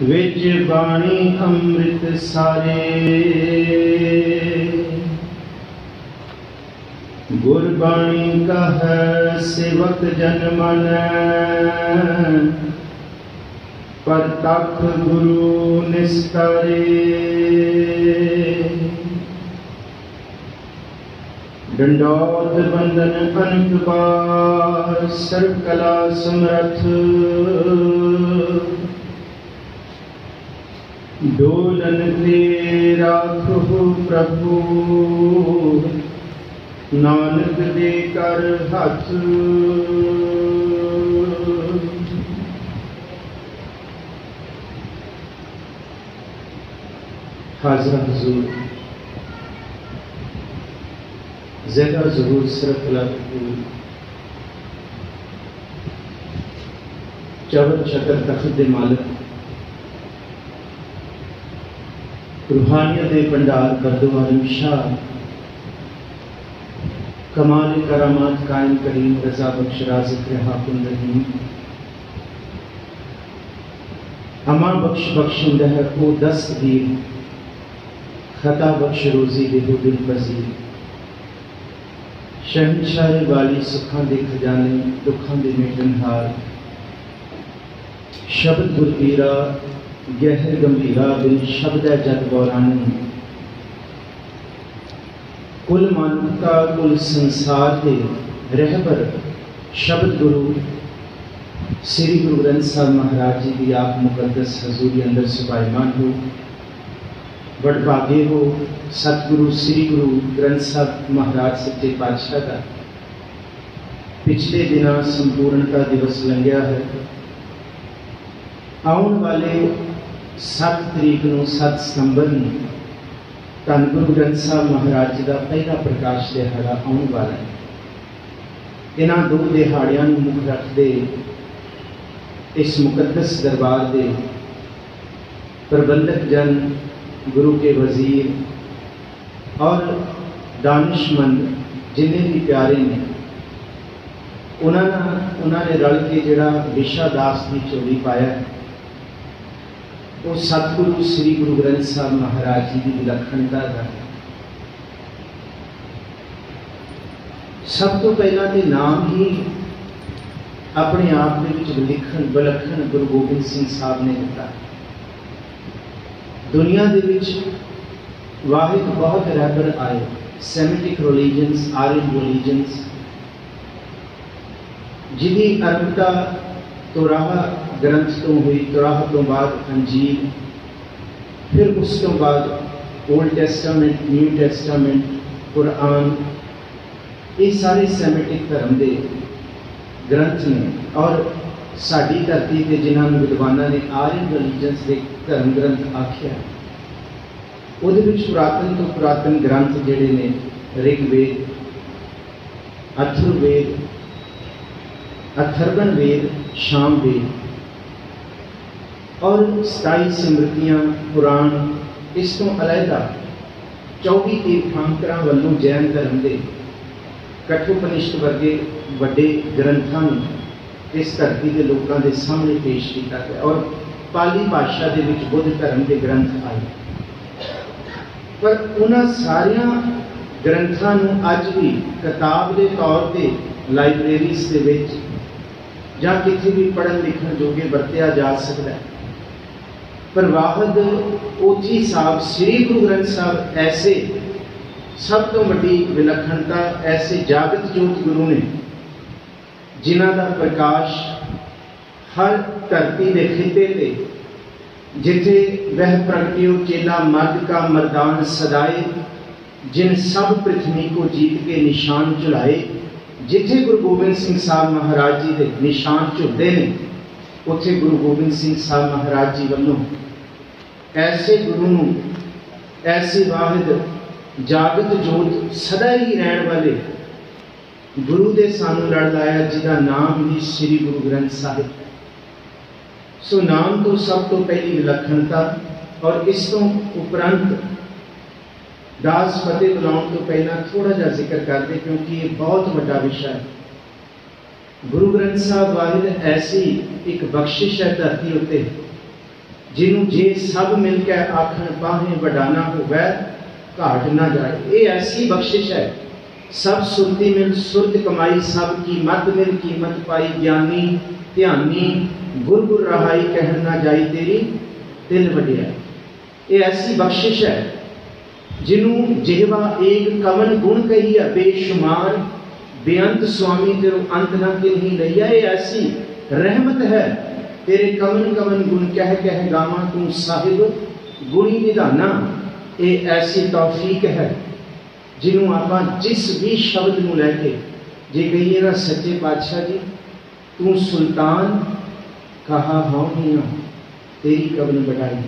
विच बाणी अमृत सारे, गुरबाणी का है सेवक जन मन, परतख गुरु निस्तारे। डंडौत बंदन अनंत बार, सर्व कला समर्थ, डोलन ते राखो प्रभु, नानक दे कर हाथ। हाज़रा हुज़ूर ज़ेदा ज़रूर सरकला चवर शकर तख्त दे मालिक, रूहानियत दे भंडार बरदो आलम शाह, कमाल करामात कायम करीम रजा बख्श राज़िक हाकुम रहीम, अमा बख्श बख्शिंदा है ओ दस्तगीर, खता बख्श रोज़ी देहो दिल पजीर। शहनशाह वाली सुखां दे खजाने, दुखां दे मेटनहार, शब्द गुरबीरा गहर गंभीरा, बिन शब्द जग गौरानी। कुल मानवता कुल संसार के रहबर शब्द गुरु श्री गुरु ग्रंथ साहब महाराज जी की आप मुकद्दस हजूरी अंदर सुभायमान हो। बड़भागे हो सतगुरु श्री गुरु ग्रंथ साहब महाराज सच्चे पातशाह का पिछले दिना संपूर्णता दिवस लंघिया है। आने वाले 7 तरीक को 7 सितंबर में धन गुरु ग्रंथ साहब महाराज जी का पहला प्रकाश दिहाड़ा आने वाला है। इन्हां 2 दिहाड़ियां मुख रखते इस मुकद्दस दरबार के प्रबंधक जन, गुरु के वजीर और दानिशमंद जिन्हें भी प्यारे ने, उन्होंने रल के जिहड़ा विशा दास की चोली पाया, वो सतगुरु श्री गुरु ग्रंथ साहब महाराज जी की विलक्षणता का। सब तो पहला तो नाम ही अपने आप में विलक्षण गुरु गोबिंद सिंह साहब ने दिता। दुनिया के वाहिद बहुत रहबर आए, सेमिटिक रिलीजन्स, आर्यन रिलीजन्स, जिहदी अरबता तुराह ग्रंथ तो हुई, तुराह तो बाद अंजील, फिर उस तो बाद old testament, new testament, Quran, ये सारे सेमिटिक धर्म के ग्रंथ ने। और साड़ी धरती से जिन्होंने विद्वाना ने आर्यन रिलीजन्स के धर्म ग्रंथ आख्या, उहदे विच पुरातन तो पुरातन ग्रंथ जिहड़े ने ऋग्वेद, अथर्ववेद, अथर्वण वेद, शाम वेद और 27 स्मृतियां, पुराण। इस तो अलहदा 24 तीर्थंकरां वालों जैन धर्म के कठोपनिषद वर्गे वड्डे ग्रंथों इस धरती के लोगों के सामने पेश किया गया और पाली भाषा के विच बुद्ध धर्म के ग्रंथ आए। पर उन्होंने सारिया ग्रंथों अज भी किताब के तौर पर लाइब्रेरीज के विच जां किसी भी पढ़न लिखण जोगे वरत्या जा सकता है। पर वाहिद ओची साहब श्री गुरु ग्रंथ साहब ऐसे सब तो वड्डी विलक्षणता, ऐसे जागत जोत गुरु ने जिन्हां दा प्रकाश हर धरती के खिते ते जिथे वह प्रगटियो चेला मर्द का मर्दान सदाए, जिन सब पृथ्वी को जीत के निशान चढ़ाए। जिथे गुरु गोबिंद सिंह साहब महाराज जी के निशान झुलते हैं, उथे गुरु गोबिंद सिंह साहब महाराज जी वालों ऐसे गुरु, ऐसे वाहिद जागत जोत सदा ही रहने वाले गुरु दे सानू लड़ लाया, जिसका नाम भी श्री गुरु ग्रंथ साहिब। सो नाम तो सब तो पहली विलक्षणता, और इस तो उपरंत दास फतेह बुलाने तो पहला थोड़ा जा जिक्र कर दे, क्योंकि ये बहुत बड़ा विषय है। गुरु ग्रंथ साहब वाहिद ऐसी एक बख्शिश है धरती उत्ते जिन्हों जे सब मिल के आखन पाहे वडाना होवे घाट ना जाए। ये ऐसी बख्शिश है, सब सुरती मिल सुरत कमाई, सब की मत मिल कीमत पाई, ज्ञानी ध्यानी गुर गुर रहाई, कहन ना जाई तेरी दिल वडिया। ये ऐसी बख्शिश है जिन्हों जेवा एक कवन गुण कही है, बेशुमार बेअंत स्वामी तेरो अंत ना किन्हीं लैया। ये ऐसी रहमत है तेरे कवन कवन गुण कह कह गावा, तू साहिब गुणी विधाना। ये ऐसी तौफीक है जिन्हों आप जिस भी शब्द में लैके जे कहिए ना, सच्चे पातशाह जी तू सुल्तान कहा हाँ ही ना, तेरी कवन बढ़ाई।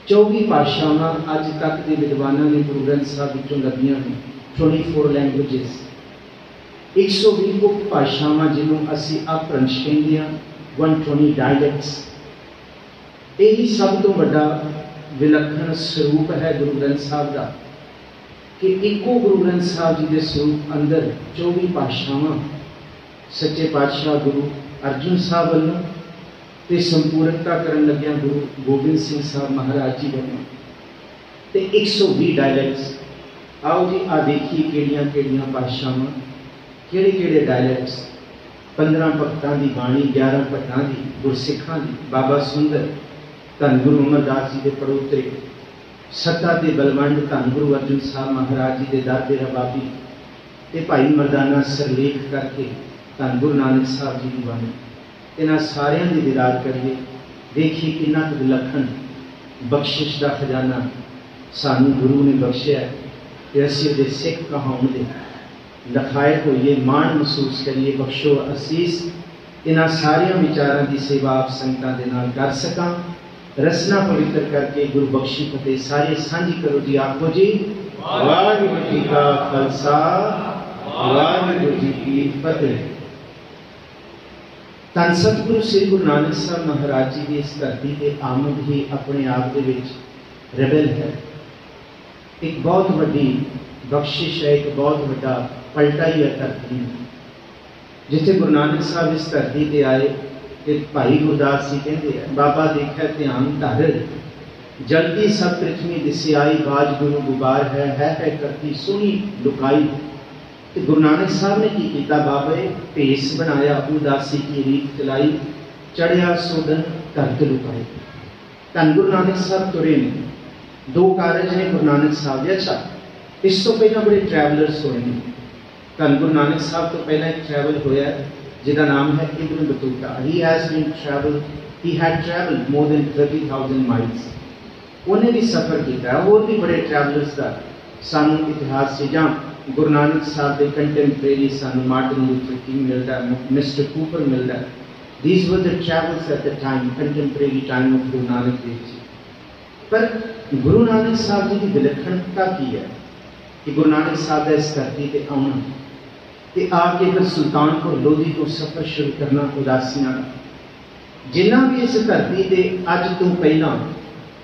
24 भाषावां अज तक के विद्वानों ने गुरु ग्रंथ साहब विचों लभियां ने, 24 लैंग्वेजेस, 120 उप भाषावां जिन्हों असी अपभ्रंश कहते हैं, 120 डायलैक्ट्स। यही सब तो बड़ा विलक्षण स्वरूप है गुरु ग्रंथ साहब का कि इको गुरु ग्रंथ साहब जी के स्वरूप अंदर 24 भाषावां सच्चे पातशाह गुरु अर्जुन साहब वालों ते संपूर्णता करन लग्या गुरु गोबिंद सिंह साहब महाराज जी वालों ते 120 डायलैक्ट्स। आओ जी आ देखिए केड़ियां केड़ियां भाषावां, केड़े केड़े डायलैक्ट्स। 15 भगतां दी बाणी, 11 भट्टां दी, गुरसिखां दी, बाबा सुंदर धन गुरु अमरदास जी के पड़ोतरे, सत्ता ते बलवंड धन गुरु अर्जुन साहब महाराज जी के दर डेरा बाबी ते भाई मरदाना सरलेख करके धन गुरु नानक साहब जी की बाणी। इन्हां सारियां दी दीदार करिए, देखिए कितना विलक्षण बख्शिश का खजाना सानू गुरु ने बख्शिया कि असीं उहदे सिख कहाउण दे लखायक होइए, मान महसूस करिए। बख्शो असीस इन्हां सारियां विचारां की सेवा आप संगतां दे नाल कर सकां। रसना पवित्र करके गुरु बख्शी फतेह सारे सांझी करो जी। आखो जी वाहिगुरू जी का खालसा, वाहिगुरू जी की फतेह। धन सतगुरु श्री गुरु नानक साहब महाराज जी की इस धरती के आमद ही अपने आप के रेबल है, एक बहुत बड़ी बख्शिश है, एक बहुत बड़ा पलटा ही है धरती में। जिथे गुरु नानक साहब इस धरती पर आए कि भाई गुरदास जी कहते हैं, बाबा देखा ध्यान धर जल्दी सब पृथ्वी दिसियाई, बाज गुरु गुबार है करती सुनी लुकाई। तो गुरु नानक साहब ने की किया, बाबे भेस बनाया, उदासी की रीत चलाई, चढ़िया सोदन धरत लुकाई। धन गुरु नानक साहब तुरे ने, 2 कारज ने गुरु नानक साहब। अच्छा, इस तो पहला बड़े ट्रैवलर्स होए ने। धन गुरु नानक साहब तो पहला एक ट्रैवल होया जिसका नाम है Ibn Battuta. He had traveled more than 30,000 miles। उन्हें भी सफर किया। और भी बड़े ट्रैवलर्स का सानू इतिहास से जहाँ गुरु नानक साहब के कंटेम्परेरी सानू मार्टिन लूथर किंग मिलता है, मिस्टर कूपर मिलता है। These were the travels at the time, contemporary time of Guru Nanak Dev ji. पर गुरु नानक साहब जी की विलक्षणता की है कि गुरु नानक साहब का इस धरती पर आना कि आके फिर सुल्तानपुर लोधी को सफर शुरू करना उदासियां का। जिन्ना भी इस धरती से अज तो पहला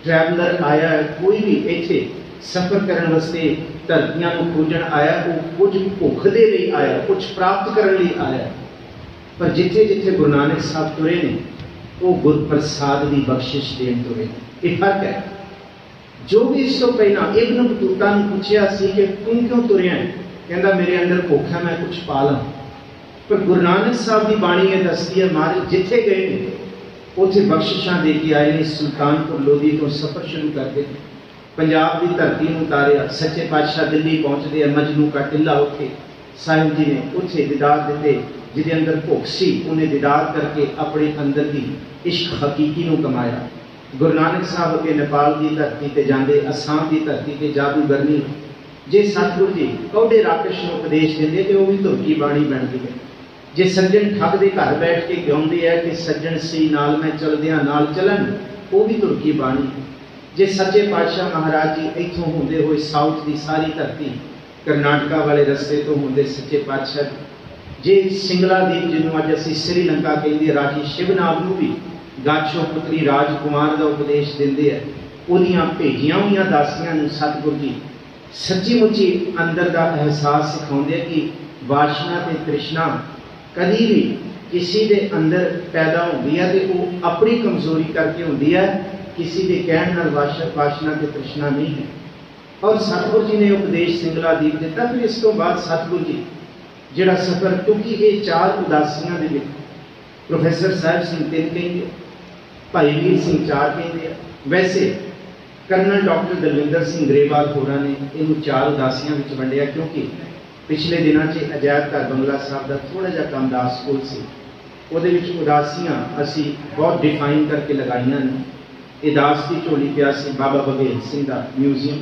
ट्रैवलर आया है, कोई भी इत्थे सफर करने वास्ते धरतियां को खोजन आया, वो कुछ भुख दे लई आया, कुछ प्राप्त करने लई आया। पर जिथे जिथे गुरु नानक साहब तुरे ने, वो गुर प्रसाद की बख्शिश देन तुरे ने। ये फर्क है। जो भी इस तो पहला इब्न बतूता ने पूछया सी कि तू क्यों तुरिया है, कहता मेरे अंदर भुख है, मैं कुछ पा ला। पर गुरु नानक साहब की बाणी ये दसती है, महाराज जिथे गए उथे बख्शिशां दे के आए ने। सुल्तानपुर लोधी तो सफर शुरू करते पंजाब की धरती में उतारिया। सच्चे पातशाह दिल्ली पहुँचते हैं, मजनू का टिला उठे साहिब जी ने उथे दीदार दिते। जिहदे अंदर भुख सी उन्हें दीदार करके अपने अंदर की इश्क हकीकी को कमाया। गुरु नानक साहब के नेपाल की धरती पर जाते, असम की धरती पर जादूगरनी जे सतगुरु जी कौडे राकेश को उपदेश देंगे तो वह भी धुरकी बाणी बनती है। जे सज्जन ठग के घर बैठ के गाँवते हैं कि सज्जन सी नाल मैं चलदियां नाल चलन, वो भी धुरकी बाणी। जे सच्चे पातशाह महाराज जी इत्थों होंदे हुए साउथ की सारी धरती करनाटका वाले रस्ते तो होंदे सच्चे पातशाह, जे सिंगला दीप जिन्होंने अज असीं श्रीलंका कहते राजी शिवनाथ को भी गाछो पुत्री राजकुमार का उपदेश देंगे है। उहदियां भेजियां हुई दासियां नूं सतगुरु जी सच्ची मुच्ची अंदर का एहसास सिखाते कि वासना ते तृष्णा कभी भी किसी के अंदर पैदा होती है तो वो अपनी कमजोरी करके होती है, किसी के कहने नाल वासना के तृष्णा नहीं है। और सतगुरु जी ने उपदेश सिंगला दीप दिता। फिर इस तो बाद सतगुरु जी जिहड़ा सफर, क्योंकि ये 4 उदासियां दे विच प्रोफैसर साहिब सिंह 3 कहिंदे, भाई वीर सिंह 4 कहिंदे, वैसे कर्नल डॉक्टर दलविंदर सिंह ग्रेवाल होरां ने इन्हूं 4 उदासियां विच वंडिया, क्योंकि पिछले दिनों से अजायब घर बंगला साहब का थोड़ा जिहा काम दास स्कूल से उहदे विच उदासियां असी बहुत डिफाइन करके लगाइयां ने। ये दास की झोली पिया सी बाबा बघेल सिंह का म्यूजियम,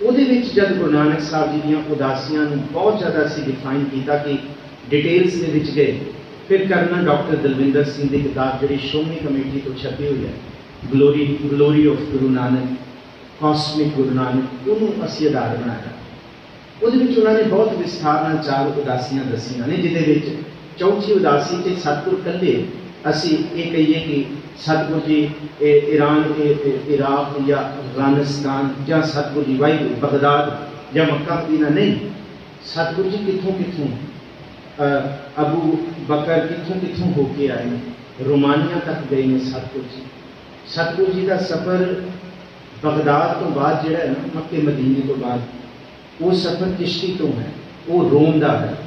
उहदे विच जद गुरु नानक साहब जी दीयां उदासियां नूं बहुत ज़्यादा असी डिफाइन किया कि डिटेल्स दे विच गए। फिर कर्नल डॉक्टर दलविंदर सिंह की किताब जिहड़ी श्रोमणी कमेटी तो छपी हुई है, glory of Guru Nanak, cosmic Guru Nanak, उन्होंने असी आधार बनाया। उहदे विच उन्होंने बहुत विस्तार नाल 4 उदासियां दसियां ने, जिहदे विच चौथी उदासी से सतगुरु कल्ले असी ये कहिए कि सतगुरु जी ईरान इराक या अफगानिस्तान या सतगुरु जी वाहिगुरू बगदाद या मक्का मदीना नहीं, सतगुरु जी कितों कितों अबू बकर कितों कितों होके आए हैं, रोमानिया तक गए हैं सतगुरु जी। सतगुरु जी का सफ़र बगदाद तो बाद जिहड़ा है ना, मक्के मदीने तो बाद, वो सफ़र किश्ती तो है, वो रोम का है।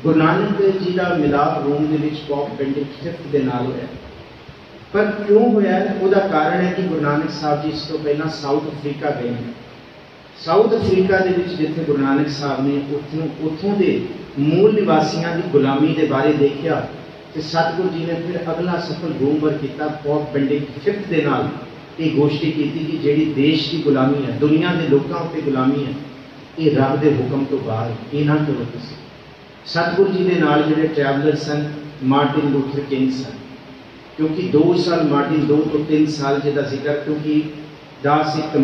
गुरु नानक देव जी का मिलाप रोम के पॉप बेनेडिक्ट V के नाल होया। पर क्यों होया, उसका कारण है कि गुरु नानक साहब जी इस तो पहला साउथ अफ्रीका गए हैं। साउथ अफ्रीका के जिथे गुरु नानक साहब ने उत्थों के मूल निवासियों की गुलामी के बारे देखा, तो सतगुरु जी ने फिर अगला सफर रोम वर किया, पॉप बेनेडिक्ट V के नाल ये गोष्ठी की कि जिहड़ी देश की गुलामी है, दुनिया के लोगों उत्ते गुलामी है, ये रब के हुक्म तो बाहर, ये ना करो तुसीं। सतगुरु जी के नाल जिहड़े ट्रैवलर सन, मार्टिन लूथर किंग सन, क्योंकि 2 साल मार्टिन 2 तो 3 साल जिहदा जिक्र, क्योंकि दास एक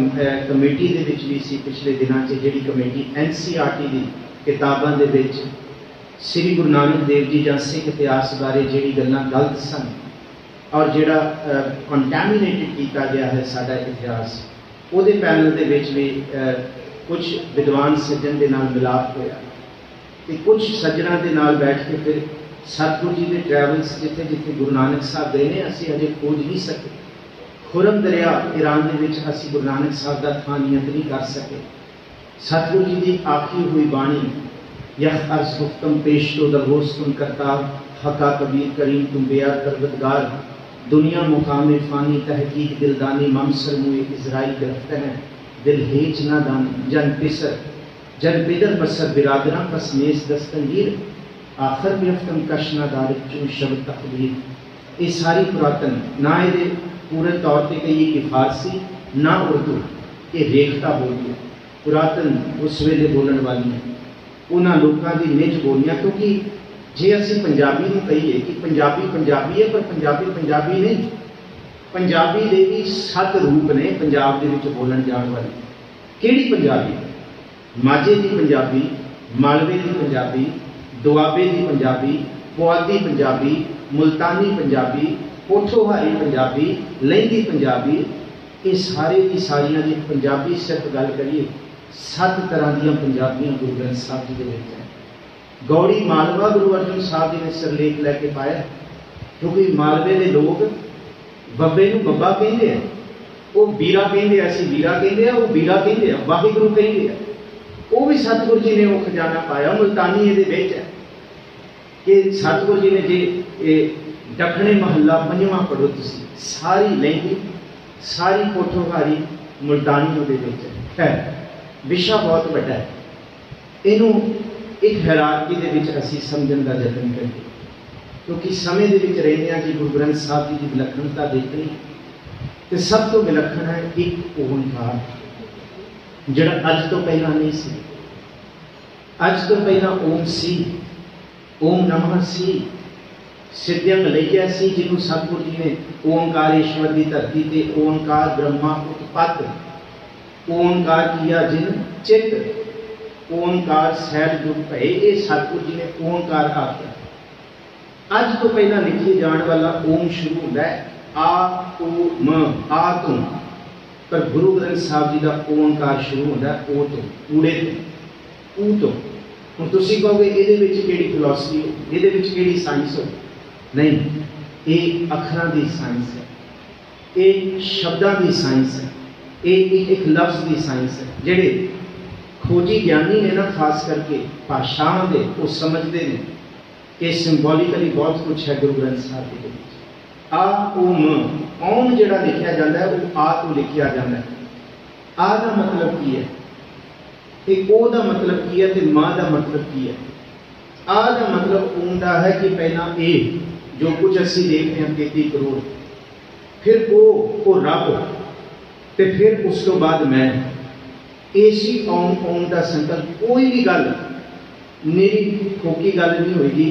कमेटी दे विच भी सी पिछले दिनों से, जिहड़ी कमेटी NCERT की किताबां दे विच श्री गुरु नानक देव जी जां सिख इतिहास बारे जिहड़ी गल्लां गलत सन और जिहड़ा कंटैमीनेटेड किया गया है साडा इतिहास, उहदे पैनल दे विच भी कुछ विद्वान सज्जन के नाल मिलाप होया कि कुछ सज्जना के नाल बैठ के फिर सतगुरु जी के ट्रैवल्स जिथे जिथे गुरु नानक साहब गए ने असी अजे खोज नहीं सके। खुरम दरिया ईरान के विच असी गुरु नानक साहब का थां नियत नहीं कर सके। सतगुरु जी की आखी हुई बाणी यह अर्ज हुक्म पेश तो दरगोश तुम करता हका कबीर करीम तुम बेया तरबतगार दुनिया मुकाम फ़ानी तहकीक दिलदानी ममसर मुए इजराइल गिरफ्त है दिल हेच ना दान जन पिसर जन बिदर बसर बिरादरा पसमेस दस्तंगीर आखिर गिरफ्तम कशना दारिक चुन शब्द तकबीर। ये सारी पुरातन ना ये पूरे तौर पर कहिए कि फारसी ना उर्दू, ये रेखता बोलियां पुरातन उस वेले बोलने वाली उन्होंने लोगों की निज बोलियां। क्योंकि जे असी पंजाबी में कहिए कि पंजाबी पंजाबी है, पर पंजाबी पंजाबी नहीं, पंजाबी के भी 7 रूप ने पंजाब के बोलन जाने वाली। किहड़ी पंजाबी? माझे की पंजाबी, मालवे की पंजाबी, दुआबे की पंजाबी, पुआधी पंजाबी, मुल्तानी पंजाबी, पोठोहारी पंजाबी, लहिंदी पंजाबी, ये सारे की सारियां जी पंजाबी सिर्फ गल करिए 7 तरह दी पंजाबियां गुरु ग्रंथ साहब जी के विच है। गौड़ी मालवा गुरु अर्जन साहब जी ने सिरलेख लैके पाया, क्योंकि मालवे के लोग बब्बे नूं बब्बा कहते हैं, वो बीरा कहते, असी बीरा कहते, वो बीरा कहते, वाहिगुरू कहते हैं। वो भी सतगुरु जी ने वो खजाना पाया। मुल्तानी ये है कि सतगुरु जी ने जे दखने महला 5वां पढ़ो तुसी, सारी लहिंदी सारी पोठोहारी मुल्तानी वो है। विषा बहुत बड़ा है, इनू एक हैरानगी के विच असी समझण का यतन करिए, क्योंकि समय के विच रहंदियां जी गुरु ग्रंथ साहब जी की विलक्षणता देखनी। तो सब तो विलक्षण है एक ओंकार, जिहड़ा अज तो पहला नहीं सी। अज तो पहला ओम सी, ओम नमः सी, सिद्धियां लैया सी, जिन्होंने सतगुरु जी ने ओंकारेश्वर की धरती से ओंकार ब्रह्मा उत्पत्त, ओंकार किया जिन चित, ओंकार सैल दुख भय, ये सतगुरु जी ने ओंकार आख्या। अज तो पहला लिखे जाने वाला ओम शुरू होता है आ ओ म आ तो, पर गुरु ग्रंथ साहब जी का ओंकार शुरू होता है ओ तो, ऊड़े तो, ऊ तो। हुण तुसीं कहोगे इहदे विच किहड़ी फिलॉसफी हो, इहदे विच किहड़ी साइंस हो? नहीं, ये अखरां दी साइंस है, ये शब्दां दी साइंस है, ये एक लफ्ज़ दी साइंस है। जिहड़े खोजी ज्ञानी ने ना खास करके भाषावां दे वो समझते हैं कि सिंबॉलिकली बहुत कुछ है गुरु ग्रंथ साहिब के विच। आ ओम जिहड़ा लिखिया जाता है वो आ तो लिखिया जाता है। आ का मतलब की है, एक ओ का मतलब की है, तो माँ का मतलब की है। आ का मतलब ओम का है कि पहला ए जो कुछ असी देखते हैं 33 करोड़, फिर ओ रब, तो फिर उस तो बाद मैं। ऐसी ओम का संकल्प कोई भी गल मेरी खोकी गल नहीं होगी।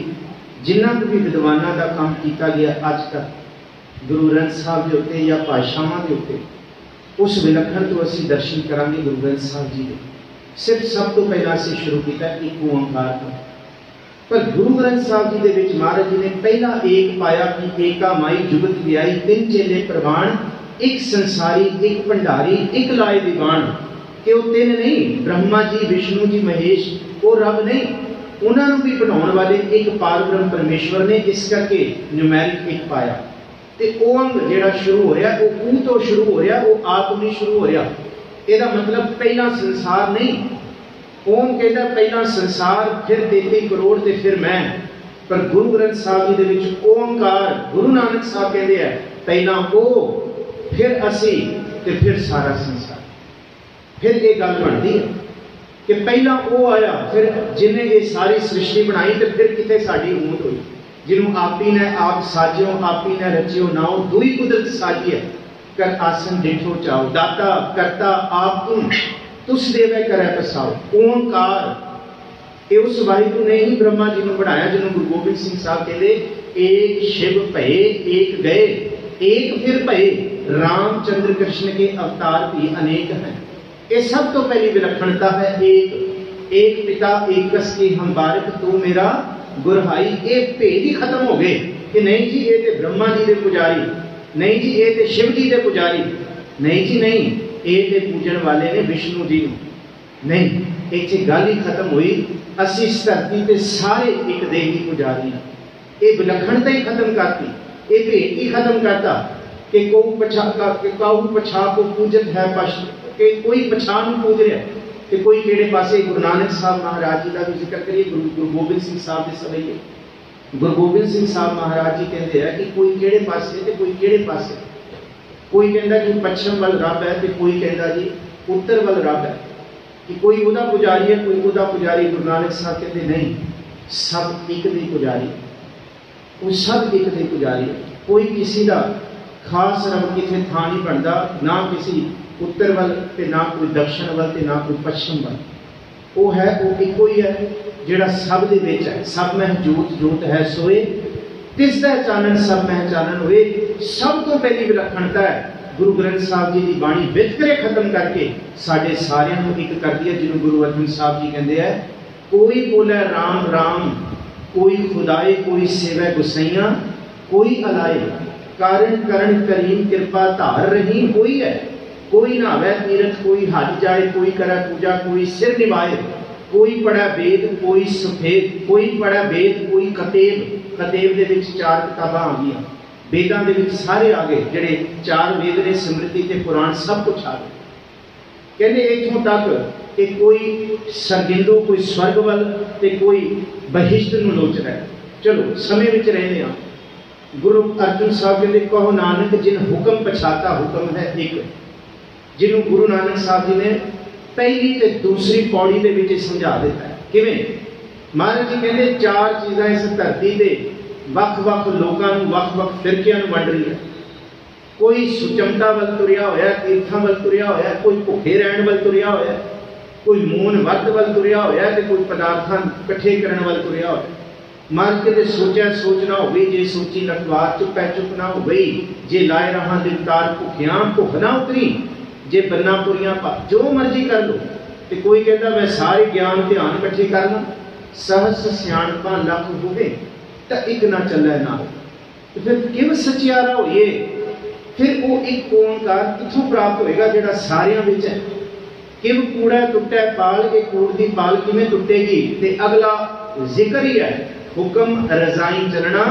जिन्ना भी विद्वानों का काम किया गया अज तक गुरु ग्रंथ साहिब के उत्ते या भाषावां के उत्ते, उस विलखण तो असी दर्शन करांगे गुरु ग्रंथ साहिब जी के। सिर्फ सब तो पहला असी शुरू किया एक ओंकार तो, पर गुरु ग्रंथ साहिब जी के विच महाराज जी ने पहला एक पाया कि एका माई जुगत व्याई, 3 चेले प्रवाण, एक संसारी, एक भंडारी, एक लाए दीवान। कि वो 3 नहीं, ब्रह्मा जी, विष्णु जी, महेश, वो रब नहीं, उन्होंने भी बनाने वाले एक पार ब्रह्म परमेश्वर ने। इस करके न्यूमैरिक एक पाया। तो ओंग जिहड़ा शुरू हो रहा वो ऊ तो शुरू हो रहा, वो आ तो नहीं शुरू हो रहा। ਇਹਦਾ मतलब पहला संसार नहीं। ओम कहता पहला संसार, फिर 33 करोड़ ते फिर मैं। पर गुरु ग्रंथ साहिब जी दे विच ओंकार, गुरु नानक साहब कहते हैं पहला ओ, फिर असी, ते फिर सारा संसार। फिर ये गल बनती है कि पहला वो आया, फिर जिन्हें ये सारी सृष्टि बनाई, तो फिर कितने साड़ी उमत हुई। जिन्हों आपी ने आप साजियो, आपी ने रचियो नाओ, दुई कुदरत साजी है, कर आसन डिठो चाओ, दाता करता आप तुस देवे करे पसाओ। ओंकार ये उस वाहिगुरु ने ही ब्रह्मा जी ने बनाया, जिन्होंने गुरु गोबिंद सिंह साहब कहते एक शिव भये एक गए, एक फिर भये, रामचंद्र कृष्ण के अवतार भी अनेक हैं। ये सब तो पहली विलक्षणता है एक पिता एक कस के हम बारिक तू मेरा गुरहाई। ये भेद ही खत्म हो गए कि नहीं जी ये तो ब्रह्मा जी के पुजारी, नहीं जी ये तो शिव जी के पुजारी, नहीं जी नहीं ये तो पूजन वाले ने विष्णु जी नहीं। एक गल ही खत्म हुई, असी इस धरती पे सारे एक देही पुजारी हैं। ये विलक्षणता ही खत्म करती, ये भेद ही खत्म करता कि काऊ पछा को पूजत है पश, कि कोई पछाण पूज रहा है कि कोई केड़े पासे। गुरु नानक साहब महाराज जी का भी जिक्र करिए, गुरु गोबिंद सिंह साहब के सवैये गुरु गोबिंद सिंह साहब महाराज जी कहते हैं कि कोई केड़े पासे ते कोई केड़े पासे। कोई कहता कि पश्चिम वाल रब है, तो कोई कहता जी उत्तर वाल रब है, कि कोई उदा पुजारी है कोई उदा पुजारी। गुरु नानक साहब कहते नहीं, सब एक दी पुजारी, वो सब एक दी पुजारी। कोई किसी का खास रब कितने थां नहीं बनता, ना किसी उत्तर वाल ते ना कोई दक्षिण वाल ते ना कोई पश्चिम वाल। वो है वो एको ही है जिहड़ा सब दे विच है। सब में जोत जोत है सोए, तिसदा चानन सब में चानन होए। सब तो पहली विलक्षणता है गुरु ग्रंथ साहब जी की बाणी वितकरे खत्म करके साडे सारियां नूं एक कर दी है। जिन्होंने गुरु अर्जन साहब जी कहते हैं कोई बोले राम राम, कोई खुदाए कोई सेवै गुसैया, कोई अलाए कारण करण करीम कृपा धार रहीम। कोई है कोई नहावे तीरथ, कोई हज जाए, कोई करे पूजा, कोई सिर निभाए, कोई पढ़े वेद कोई सफेद, कोई पढ़े वेद कोई कतेब। कतेब दे विच 4 किताबां आ गई, वेदां दे विच सारे आ गए, जिहड़े 4 वेद ने स्मृति ते पुराण सब कुछ आ गए। कहते इत्थों तक कि कोई सरगिंदो कोई स्वर्ग वल ते कोई बहिश्त नूं लोचदा है। चलो समय विच रहंदे आ। गुरु अर्जन साहब कहते कहो नानक जिन हुक्म पछाता हुक्म है एक। जिन्हों गुरु नानक साहब जी ने पहली ते दूसरी पौड़ी के विच समझा दिता है। किवें? महाराज जी कहते 4 चीज़ां इस धरती से वख-वख लोगों नूं वख-वख फिरकियां नूं वंड रही है। कोई सुचमता वल तुरिया होया, तीर्थां वल तुरिया होया, कोई भुखे रहण वल तुरिया होया, कोई मून वर्त वल तुरिया होया, ते कोई पदार्थां इकट्ठे करन वल तुरिया होया। महाराज कहते सोचा सोच ना हो गई, जे सोची लखवार चुपै चुप ना हो गई, जे लाए रहां दिलदार भुखियां भुख ना उतरी, जे बन्ना पुरियां जो मर्जी कर लो। तो कोई कहता मैं सारे ज्ञान ध्यान इकट्ठे कर ला, सहस सियाणपा लख होवे तो एक ना चले ना। तो फिर किव सचियारा होइए, फिर वो एक ओंकार किथों प्राप्त होएगा जिहड़ा सारियां विच है। किव कूड़ा टुटे पाल, के कूड़ दी पाल किवें टुटेगी। ते अगला जिक्र ही है हुक्म रजाई चलना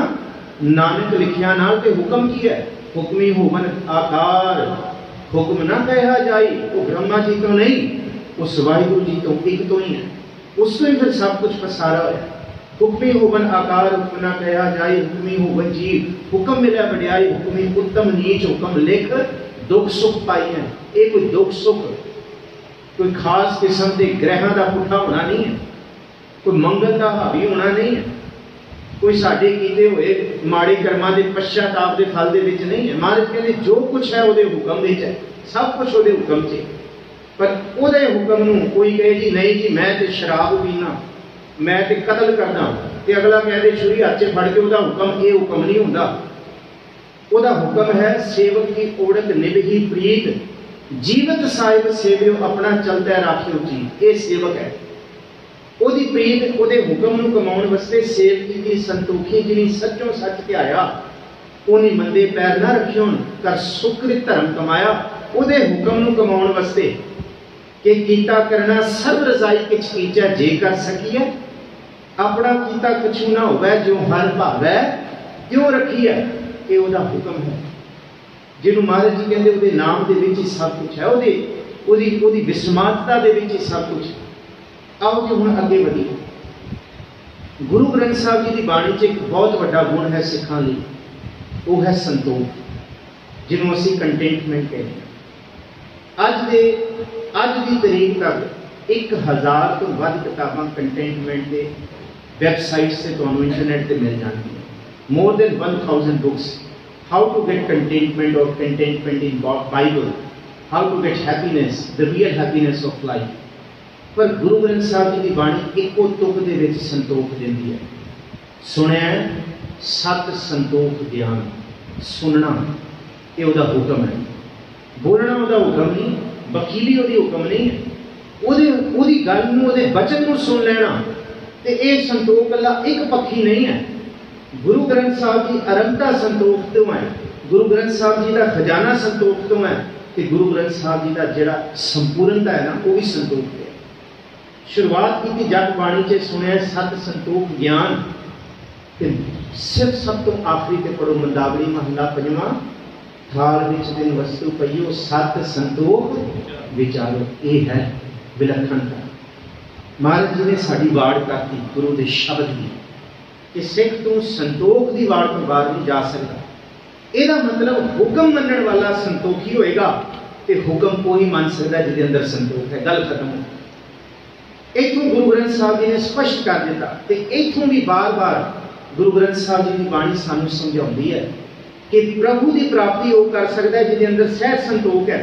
नानक लिखिया नाल ते हुक्म की है, हुक्मी होवन आकार, हुक्म ना कहा जाए वो ब्रह्मा जी तो नहीं, उस वाहिगुरु जी तो एक तो ही है, उसमें फिर सब कुछ पसारा है। हुक्मी होवन आकार, हुक्म ना कहा जाए, हुक्मी होवन जीव, हुक्म मिला बड़ियाई, हुक्मी उत्तम नीच, हुक्म लिख दुख सुख पाई है। ये कोई दुख सुख कोई खास किस्म के ग्रहों का पुठा होना नहीं है, कोई मंगल का हावी होना नहीं है, कोई साढ़े कीते हुए माड़े कर्मां के पश्चाताप के फल के विच नहीं है। महाराज कहते जो कुछ है वो हुक्म विच है, सब कुछ वो हुक्म च। पर वो हुक्म नूं कोई कहे जी नहीं जी मैं तो शराब पीना, मैं तो कतल करना, तो अगला कहते छुरी हथ च फड़ के वह हुक्म, ये हुक्म नहीं होंदा। वह हुक्म है सेवक की ओढ़क निभही प्रीत, जीवत साहिब सेवियो अपना चलता राखियो जी। ये सेवक है, ओदी प्रीत ओदे हुक्म नूं कमाउण वास्ते सेवकी की संतोखी जिनी सच्चों सच ध्याया, उन्हें मंदे पैर ना रखियो कर सुकृत धर्म कमाया। ओदे हुक्म नूं कमाउण वास्ते कि कीता करना सब रजाई किछ कीचा जे कर सकीए, अपना कीता कछु ना होवे जो हर भावै क्यों रखी है, ये ओदा हुक्म है। जिन्हों महाराज जी कहते उहदे नाम दे विच ही सब कुछ है, ओदी विस्मारता दे विच ही सब कुछ है। आओ जी हुण अगे बढ़ीए। गुरु ग्रंथ साहब जी की बाणी च एक बहुत बड़ा गुण है सिखां लई, वो है संतोख, जिन्हों असीं कंटेंटमेंट कहते हैं। अज की तरीक तक 1000 तो वध किताबां कंटेंटमेंट के वैबसाइट से तुहानूं इंटरनेट पर मिल जाएंगी। More than 1000 books, how to get contentment और contentment in Bible, how to get happiness, the real happiness of life. पर गुरु ग्रंथ साहब जी की बाणी एको तुक दे विच संतोख देंदी है। सुनिया सत संतोख ज्ञान, सुनना ये उहदा हुक्म है, बोलना उहदा हुक्म नहीं, वकीली उहदी हुक्म नहीं है। उहदी गल नूं उहदे वचन नूं सुन लेना ते ये संतोख अल्लाह एक पक्षी नहीं है। गुरु ग्रंथ साहब की आरंभता संतोख तो है, गुरु ग्रंथ साहब जी का खजाना संतोख तो है, कि गुरु ग्रंथ साहब जी का जिहड़ा संपूर्णता है ना वो भी संतोख है। शुरुआत की जग बाणी से सुनिया सत संतोख ज्ञान, सिर्फ सब तो आखिरी ते पढ़ो मंदावली महला पंजवां, थाल विच दिन वस्तु पईओ सत संतोख विचारो। ये है विलक्षणता। महाराज जी ने साड़ी वाड़ करती गुरु के शब्द की कि सिख तू संतोख की वाड़ तो बाहर नहीं जा सकता। यदा मतलब हुक्म मनण वाला संतोखी होएगा तो हुक्म को ही मान सकता जिसके अंदर संतोख है। गल खत्म हो। इथों गुरु ग्रंथ साहब जी ने स्पष्ट कर दिता, तो इथों भी बार बार गुरु ग्रंथ साहब जी की बाणी सानू समझाती है कि प्रभु की प्राप्ति वो कर सकता है जिसके अंदर सहज संतोख है,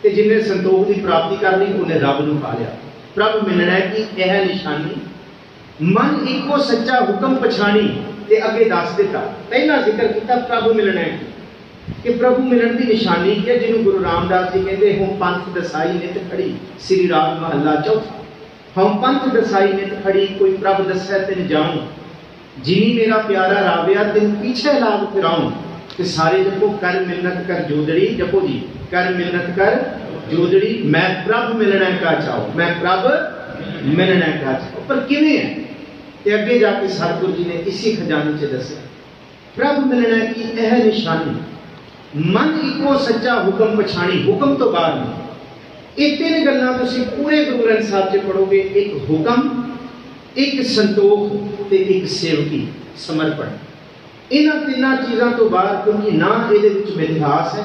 तो जिन्हें संतोख की प्राप्ति कर ली उन्हें रब नूं पा लिया। प्रभु मिलना की यह निशानी, मन एको सच्चा हुक्म पछाणी, ते अगे दस दिता पहला जिक्र किया प्रभु मिलना है कि प्रभु मिलन की निशानी की है, जिन्होंने गुरु रामदास जी कहते हम पंथ दसाई नित खड़ी, श्री राग महला चौथा। हम पंथ दसाई नित खड़ी, कोई प्रभ दसै तिन जाऊं, जिनी मेरा प्यारा राविया तिन पीछे लाग फिराऊं। कि सारे जपो कर मिन्नत कर जोदड़ी, जपो जी कर मिन्नत कर जोदड़ी, मैं प्रभ मिलना का चाहो, मैं प्रभ मिलना का चाहो। पर किवें है ते अगे जाके सतगुरु जी ने इसी खजाने च दस्या प्रभ मिलना की यह निशानी, मन इको सच्चा हुक्म पछाणी, हुक्म तो बाहर नहीं। ये तीन गल्लां तुसीं पूरे गुरु ग्रंथ साहब च पढ़ोगे, एक हुक्म, एक संतोख ते एक सेवकी समर्पण। इन्हां तिन्नां चीज़ां तो बाहर, क्योंकि ना इहदे विच मिथास है,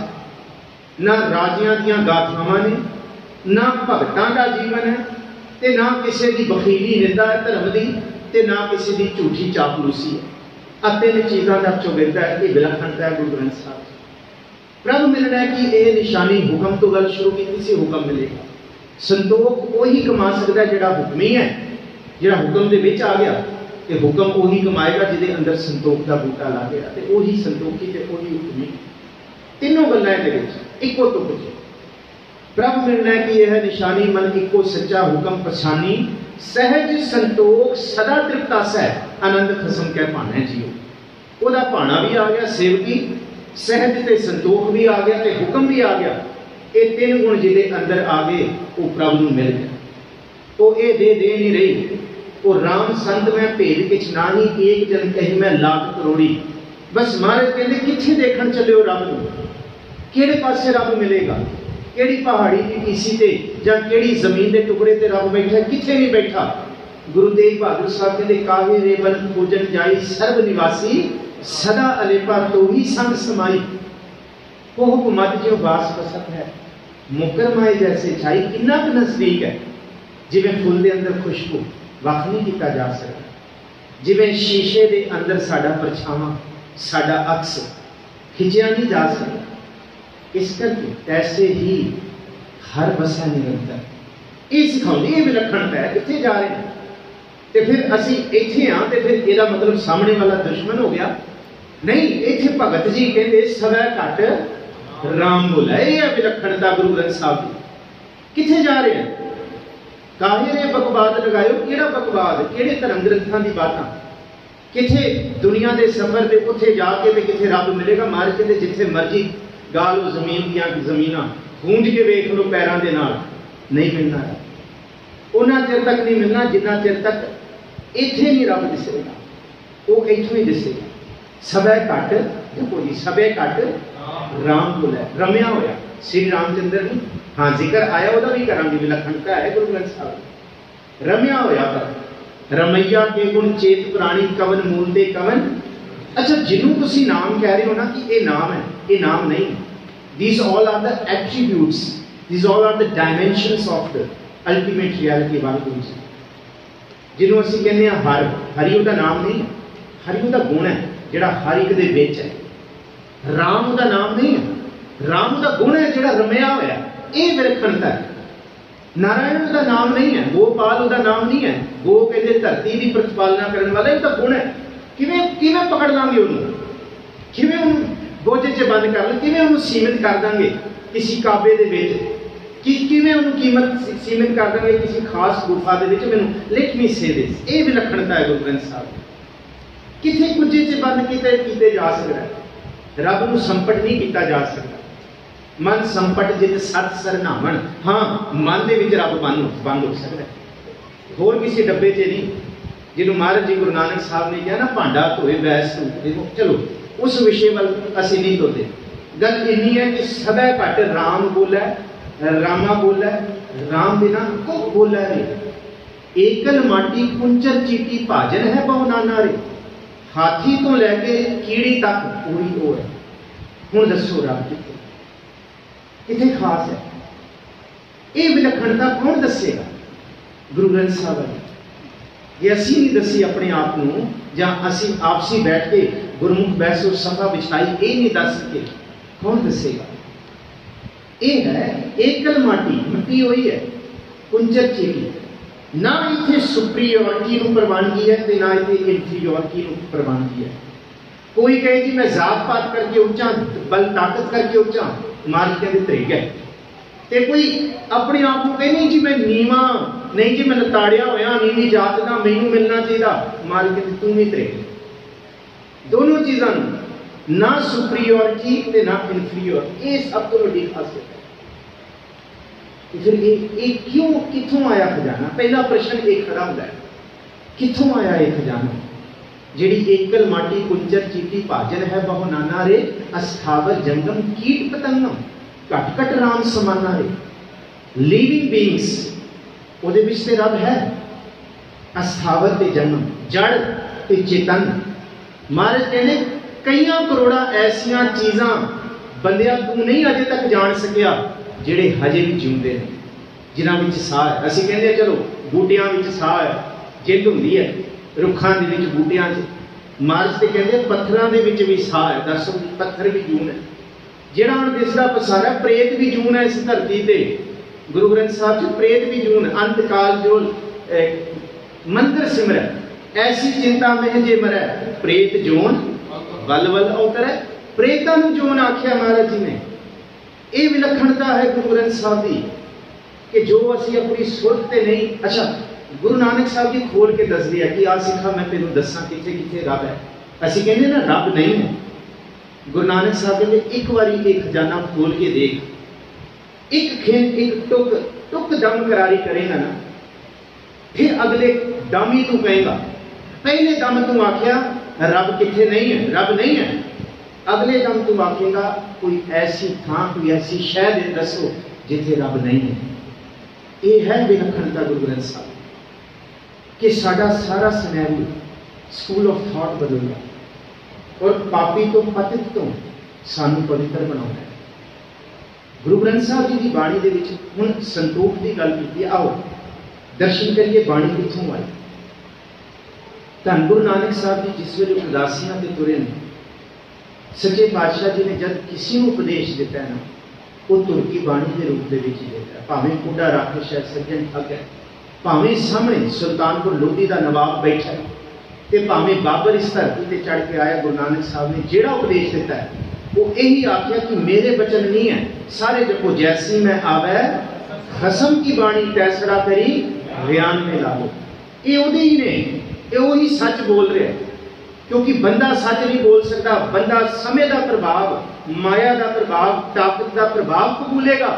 ना राजियां दीयां गाथावां ने, ना भगतां दा जीवन है, ते ना किसी की बखीली निंदा है धर्म की, ते ना किसी की झूठी चापलूसी है। तीन चीज़ां दा चौगिरदा है, ये विलक्षणता है गुरु ग्रंथ साहब। प्रभ मिलना की यह निशानी, हुक्म तो गल शुरू की सी, हुक्म मिलेगा। संतोख वही कमा सकता है जिहड़ा हुक्मी है, जिहड़ा हुक्म दे विच आ गया, तो हुक्म वही कमाएगा जिहदे अंदर संतोख का बूटा ला गया, तो वही संतोखी ते वही हुक्मी। तीनों गल्लां इहदे विच इको तो कुछ। प्रभ मिलना की यह निशानी, मन इको सच्चा हुक्म पछानी, सहज संतोख सदा तृप्ता सै, आनंद खसम कै भाना जियो। वह भाना भी आ गया, सेवकी सहज ते संतोख भी आ गया, ते हुक्म भी आ गया। ये तीन गुण जिहदे अंदर आ गए वो प्रभु नूं मिल गया। वो ये दे नहीं रही, वो राम संत में भेद किछ नाही, एक जन कही मैं लाख करोड़ी। बस महाराज कहते किथे देखण चलियो रब नूं, किहड़े पासे रब मिलेगा, किहड़ी पहाड़ी की टीसी ते जां किहड़ी जमीन के टुकड़े ते रब बैठा, किथे नहीं बैठा। गुरु तेग बहादुर साहब कहते काहे रे बन पूजन जाई सर्व निवासी, सदा अलेपा तो ही संग समाई। कोह मत जो बास पसत है, मुकर माए जैसे छाई। कितना नजदीक है, जिवें फुल के अंदर खुशबू वख नहीं किया जा सकता, जिवें शीशे के अंदर साडा परछावां साडा अक्स खिंचिया नहीं जा सकता। इस करके ऐसे ही हर बसा निरंतर ये सिखाउंदी, ये विलक्षणता है। कितने जा रहे हैं तो फिर असी इत्थे हाँ तो फिर यदा मतलब सामने वाला दुश्मन हो गया नहीं। इत्थे भगत जी कहते सवै घट राम बोला, ये है विलक्षणता गुरु ग्रंथ साहब की। कितने जा रहे हैं, काहे ने बकवाद लगायो, केड़ा बकवाद, केड़े धर्म ग्रंथां दी बातां, किथे दुनिया के सफर के उत्थे जाके ते किथे रब मिलेगा। मार के जिथे मर्जी गा लो जमीन दियां जमीनां, गूंज के वेख लो पैरों के नाल, नहीं मिलना है। उन्ना चिर तक नहीं मिलना जिन्ना चिर तक इत्थे नहीं रब दिसेगा, वो इत्थों ही दिसेगा। सबै घट देखो जी, सबै घट राम बोला, रमया होया श्री रामचंद्र ने। हाँ जिक्र आया वह भी करांगे, विलक्षणता है गुरु ग्रंथ साहब। रमया होया पर रमैया के गुण चेत प्राणी कवन मूल दे कवन। अच्छा जिन्हों तुसी नाम कह रहे हो ना कि ये नाम है, ये नाम नहीं। These all are the attributes, these all are the dimensions of the ultimate reality Waheguru ji. जिन्हों असीं कहने हर, हरि उहदा नाम नहीं, हरि उहदा गुण है जिहड़ा हर एक दे विच है। राम उहदा नाम नहीं है, राम उहदा गुण है जिहड़ा रमया होया। ये विलक्षणता है। नारायण उहदा नाम नहीं है, गोपाल उहदा नाम नहीं है। गो कहते धरती की प्रतिपालना करने वाला, उहदा गुण है। किवें किवें पकड़ लांगे उन्होंने, किवें उन्होंने बोझे च बंद कर ले, किवें उन्होंने सीमित कर देंगे किसी काबे दे विच, किवें उन्होंने कीमत सीमित कर देंगे किसी खास गुफा दे विच। मैनूं लेट मी से दिस, ये विलक्षणता है गुरु ग्रंथ साहब। किथे कुझे च बंद कीते जा सकता है, रब नूं संपट नहीं किया जा सकता। मन संपट जित सत सरनावन, हाँ मन दे विच रब बंद हो सकता है, होर किसी डब्बे च नहीं। जिन्होंने महाराज जी गुरु नानक साहब ने कहा ना भांडा धोए बैस देखो, चलो उस विषय वाल असीं नहीं धोते। गल इन्नी है कि सदै घट राम बोला, रामा बोला, राम बिना को बोला रे। एकल माटी कुंचर चीटी भाजन है बहु नाना रे। हाथी तो लैके कीड़ी तक पूरी हो है। हुण दसो रब किथे किथे खास है। ये विलक्षणता कौन दसेगा? गुरु ग्रंथ साहब ने। ये असी नहीं दसी अपने आप को, जां असी आपसी बैठ के गुरमुख बैसो सभा बिछाई, ये नहीं दस सके, कौन दसेगा? ये है एकल माटी, मिट्टी हुई है, कुंजर चीटी। ना इत्थे सुपीरियोरिटी नूं प्रवानगी है ते ना इत्थे इंफीरियोरिटी नूं प्रवानगी है। कोई कहे जी मैं जात पात करके उच्चा, बल ताकत करके उच्चा, मारी कहते तरीक है। ते कोई अपने आप को कहे नहीं जी मैं नीवा नहीं जी, मैं लताड़िया होया नीवी जात का, मैनू मिलना चाहिए, मारी कहते तू भी तरीक। दोनों चीज़ों ना सुपीरियोरिटी ते ना इंफीरियोरिटी, ये सब तो बड़ी खासियत है। फिर ये क्यों, किथों आया खजाना? पहला प्रश्न एक खड़ा होता है, किथों आया ये खजाना? जिहड़ी एकल माटी कुंजर चीटी भाजन है बहु नाना रे। अस्थावर जंगम कीट पतंगम घट घट राम समाना रे। लिविंग बीइंग्स ਉਹਦੇ ਵਿੱਚ ਤੇ ਰੱਬ है। अस्थावर ते जन्म, जड़ ते चेतन। महाराज कहने कईयां करोड़ा ऐसिया चीज़ां बंदिया तू नहीं अजे तक जान सकिया जिहड़े हजे भी जिउंदे ने, जिन्हां विच साह है। असीं कहंदे चलो बूटियां विच साह है, जिंद हुंदी है रुखां दे विच बूटियां च। महाराज ते कहंदे पत्थरां दे विच भी साह है। दसो पत्थर भी जून है, जिहड़ा हुण दिसदा पसारा प्रेत भी जून है इस धरती ते। गुरु ग्रंथ साहब जी प्रेत भी जून, अंतकाल जो मंत्र सिमर ऐसी चिंता में जे मरै। प्रेत जोन वल वल अवतरै, प्रेतां नूं जोन आख्या महाराज जी ने। ये विलक्षणता है गुरु ग्रंथ साहब की कि जो असी अपनी सुरत ते नहीं। अच्छा गुरु नानक साहब जी खोल के दस दिया कि आ सिखा मैं तेनों दसा किथे किथे रब है। असी कहते ना रब नहीं है। गुरु नानक साहब कहते एक बारी एक खजाना खोल के देख, एक खेन एक टुक टुक दम करारी करेगा ना, फिर अगले दम ही तू कहेगा। पहले दम तू आख्या रब किथे नहीं है, रब नहीं है। अगले दम तू आखेगा कोई ऐसी थां, कोई ऐसी शह दसो जिथे रब नहीं है। ये है विलखणता गुरु ग्रंथ साहब कि साडा सारा सिनेरियो स्कूल ऑफ थॉट बदलना और पापी तो पतित तो सानू पवित्र बनाना है। गुरु ग्रंथ साहब जी की बाणी दे विच हुण संतोख की गल की। आओ दर्शन करिए बाणी कित्थों आई। धन गुरु नानक साहब जी जिस वेले उदासियां ते तुरे ने, सच्चे पातशाह जी ने जब किसी को उपदेश दिता है ना, वो तुरकी बाणी के रूप में दिता है। भावें कुड़ा रख शायद सज्जन ठग है, भावें सामने सुल्तानपुर लोधी का नवाब बैठा है, तो भावें बाबर इस धरती पर चढ़ के आया। गुरु नानक साहब ने जिहड़ा उपदेश दिता है वो यही आख्या कि मेरे वचन नहीं है, सारे जपो जैसी मैं आवे खसम की बाणी तैसरा करी बयान में ला लो। ये उहदे ही ने, ये वही सच बोल रहे हैं। क्योंकि बंदा सच नहीं बोल सकता, बंदा समय का प्रभाव, माया का प्रभाव, ताकत का प्रभाव कबूलेगा।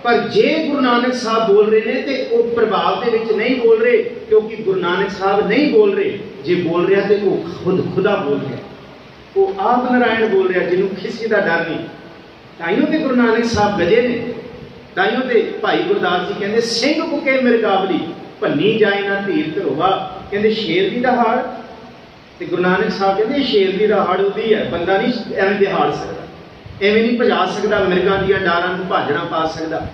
पर जे गुरु नानक साहब बोल रहे हैं तो वो प्रभाव के विच नहीं बोल रहे, क्योंकि गुरु नानक साहब नहीं बोल रहे। जे बोल रहा तो वो खुद खुदा बोल रहा, वो आप नारायण बोल रहा, जिन्होंने किसी का डर नहीं। ताइयों तो गुरु नानक साहब गजे ने, ताइयों तो भाई गुरदास जी कहते सिंह पुके मिर्गावली भन्नी जाए ना धीर धरोवा। कहते शेर की दहाड़, तो गुरु नानक साहब कहते शेर की दहाड़ होती है, बंदा नहीं एवं दहाड़ सकता, एवं नहीं भजा सकता, मिर्गां दी डारां नूं भाजना पा सकता।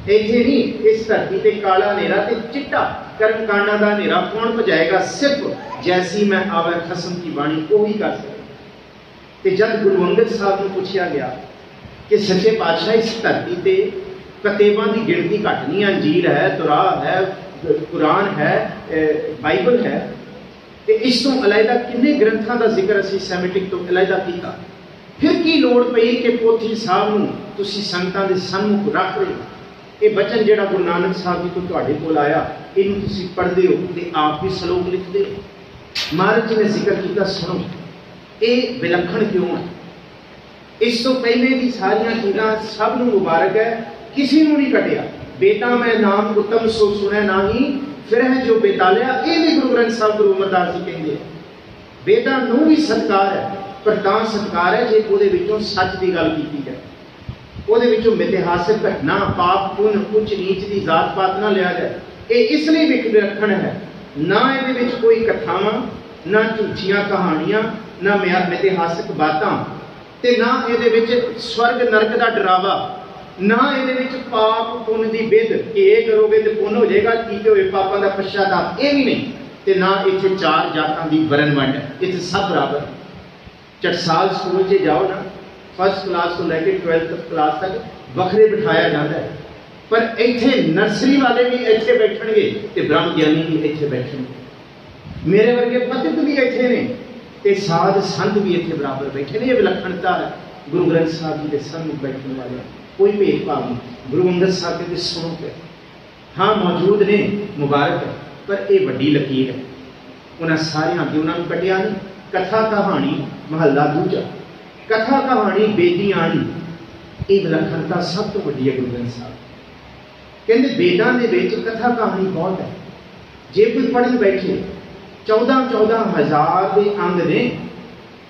इत्थे नहीं, इस धरती ते काला नेरा ते चिट्टा कर्म कांडा दा नेरा कौन भजाएगा? सिर्फ जैसी मैं आवे खसम की बाणी को ही कर सकता। ते जब गुरु अंगद साहब नूं पूछा गया कि सच्चे पातशाह इस धरती ते कतेबां की गिनती घट नहीं, अंजीर है, तुराह है, कुरान है, बाइबल है, तो इस तो अलहदा किन्ने ग्रंथों का जिक्र असीं सैमेटिक तो अलहदा किया। फिर की लोड़ पई कि पोथी साहब नूं तुसीं संगतां दे सन्मुख रख रहे हो। ये बचन जिहड़ा गुरु नानक साहब जी तो तुहाडे कोल आया, इहनूं तुसीं पढ़दे हो ते आप भी श्लोक लिखदे हो। महाराज जी ने जिक्र किया, सुनो ये विलखण क्यों है। इस तो पहले की सारियां चीज़ां सब नूं मुबारक है, किसी नूं नहीं कटिया। बेटा मैं नाम उत्तम सो सुने नाही, फिर है जो बेतालिया। ये भी गुरु ग्रंथ साहब गुरु अमरदास जी कहते हैं। बेटा नूं भी सत्कार है, पर तां सत्कार है जे उहदे विचों सच की गल कीती जाए, उहदे विचों मिथिहासिक घटना, पाप पुण्य, उच्च नीच की जात पात ना लिया जाए। ये इसलिए विलखण है, ना इहदे विच कोई कथावां, ना झूठियां कहानियां, ना मिथिहासिक बातां, ते ना इहदे विच स्वर्ग नरक का डरावा, ना इहदे विच पाप पुण्य की बिध कि ये करोगे तो पुण्य हो जाएगा, कीते हुए पापों का पश्चाताप, ये भी नहीं। ते ना इत्थे चार जातां की वरण वंड है, इत्थे सब बराबर। टकसाल स्कूल से जाओ ना, फर्स्ट क्लास को लैके 12th क्लास तक वखरे बिठाया जाता है, पर इत्थे नर्सरी वाले भी इत्थे बैठणगे ते ब्रह्म ज्ञानी भी इत्थे बैठणगे, मेरे वर्गे पतित भी इत्थे ने ते साध संत भी इत्थे बराबर बैठे ने। ये विलखणता है गुरु ग्रंथ साहब जी के सन्मुख बैठने वाले, कोई भेदभाव नहीं। गुरु अंगद साहब के सुनो के हाँ मौजूद ने, मुबारक है, पर यह वड्डी लकीर है। उन्हें सारिया अगे उन्होंने कटिया नहीं। कथा कहानी महला दूजा, कथा कहानी बेदी आनी, ये विलखणता सब तो वड्डी है। गुरु ग्रंथ साहब कहते वेदां दे विच कथा कहानी बहुत है। जे कोई पढ़न बैठे 14,000 के अंग ने,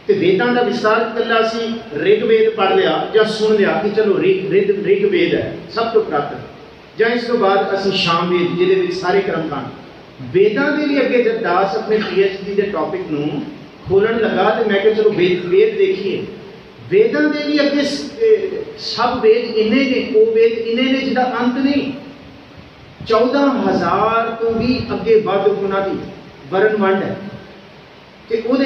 तो वेदां का विस्तार कला सी ऋग्वेद पढ़ लिया या सुन लिया कि चलो ऋग्वेद है सब तो प्राप्त, या इस तो बाद असी शामवेद जिहदे सारे कर्मकांड। वेदां के लिए अगे जब दास अपने PhD के टॉपिक नूं खोलन लगा तो मैं चलो वेद देखिए। वेदां के लिए अगे सब वेद इन्ने ने, वो वेद इन्ने ने जिहदा अंत नहीं। 14,000 तो भी अगे वध उन्होंने वरण वंड है। तो वो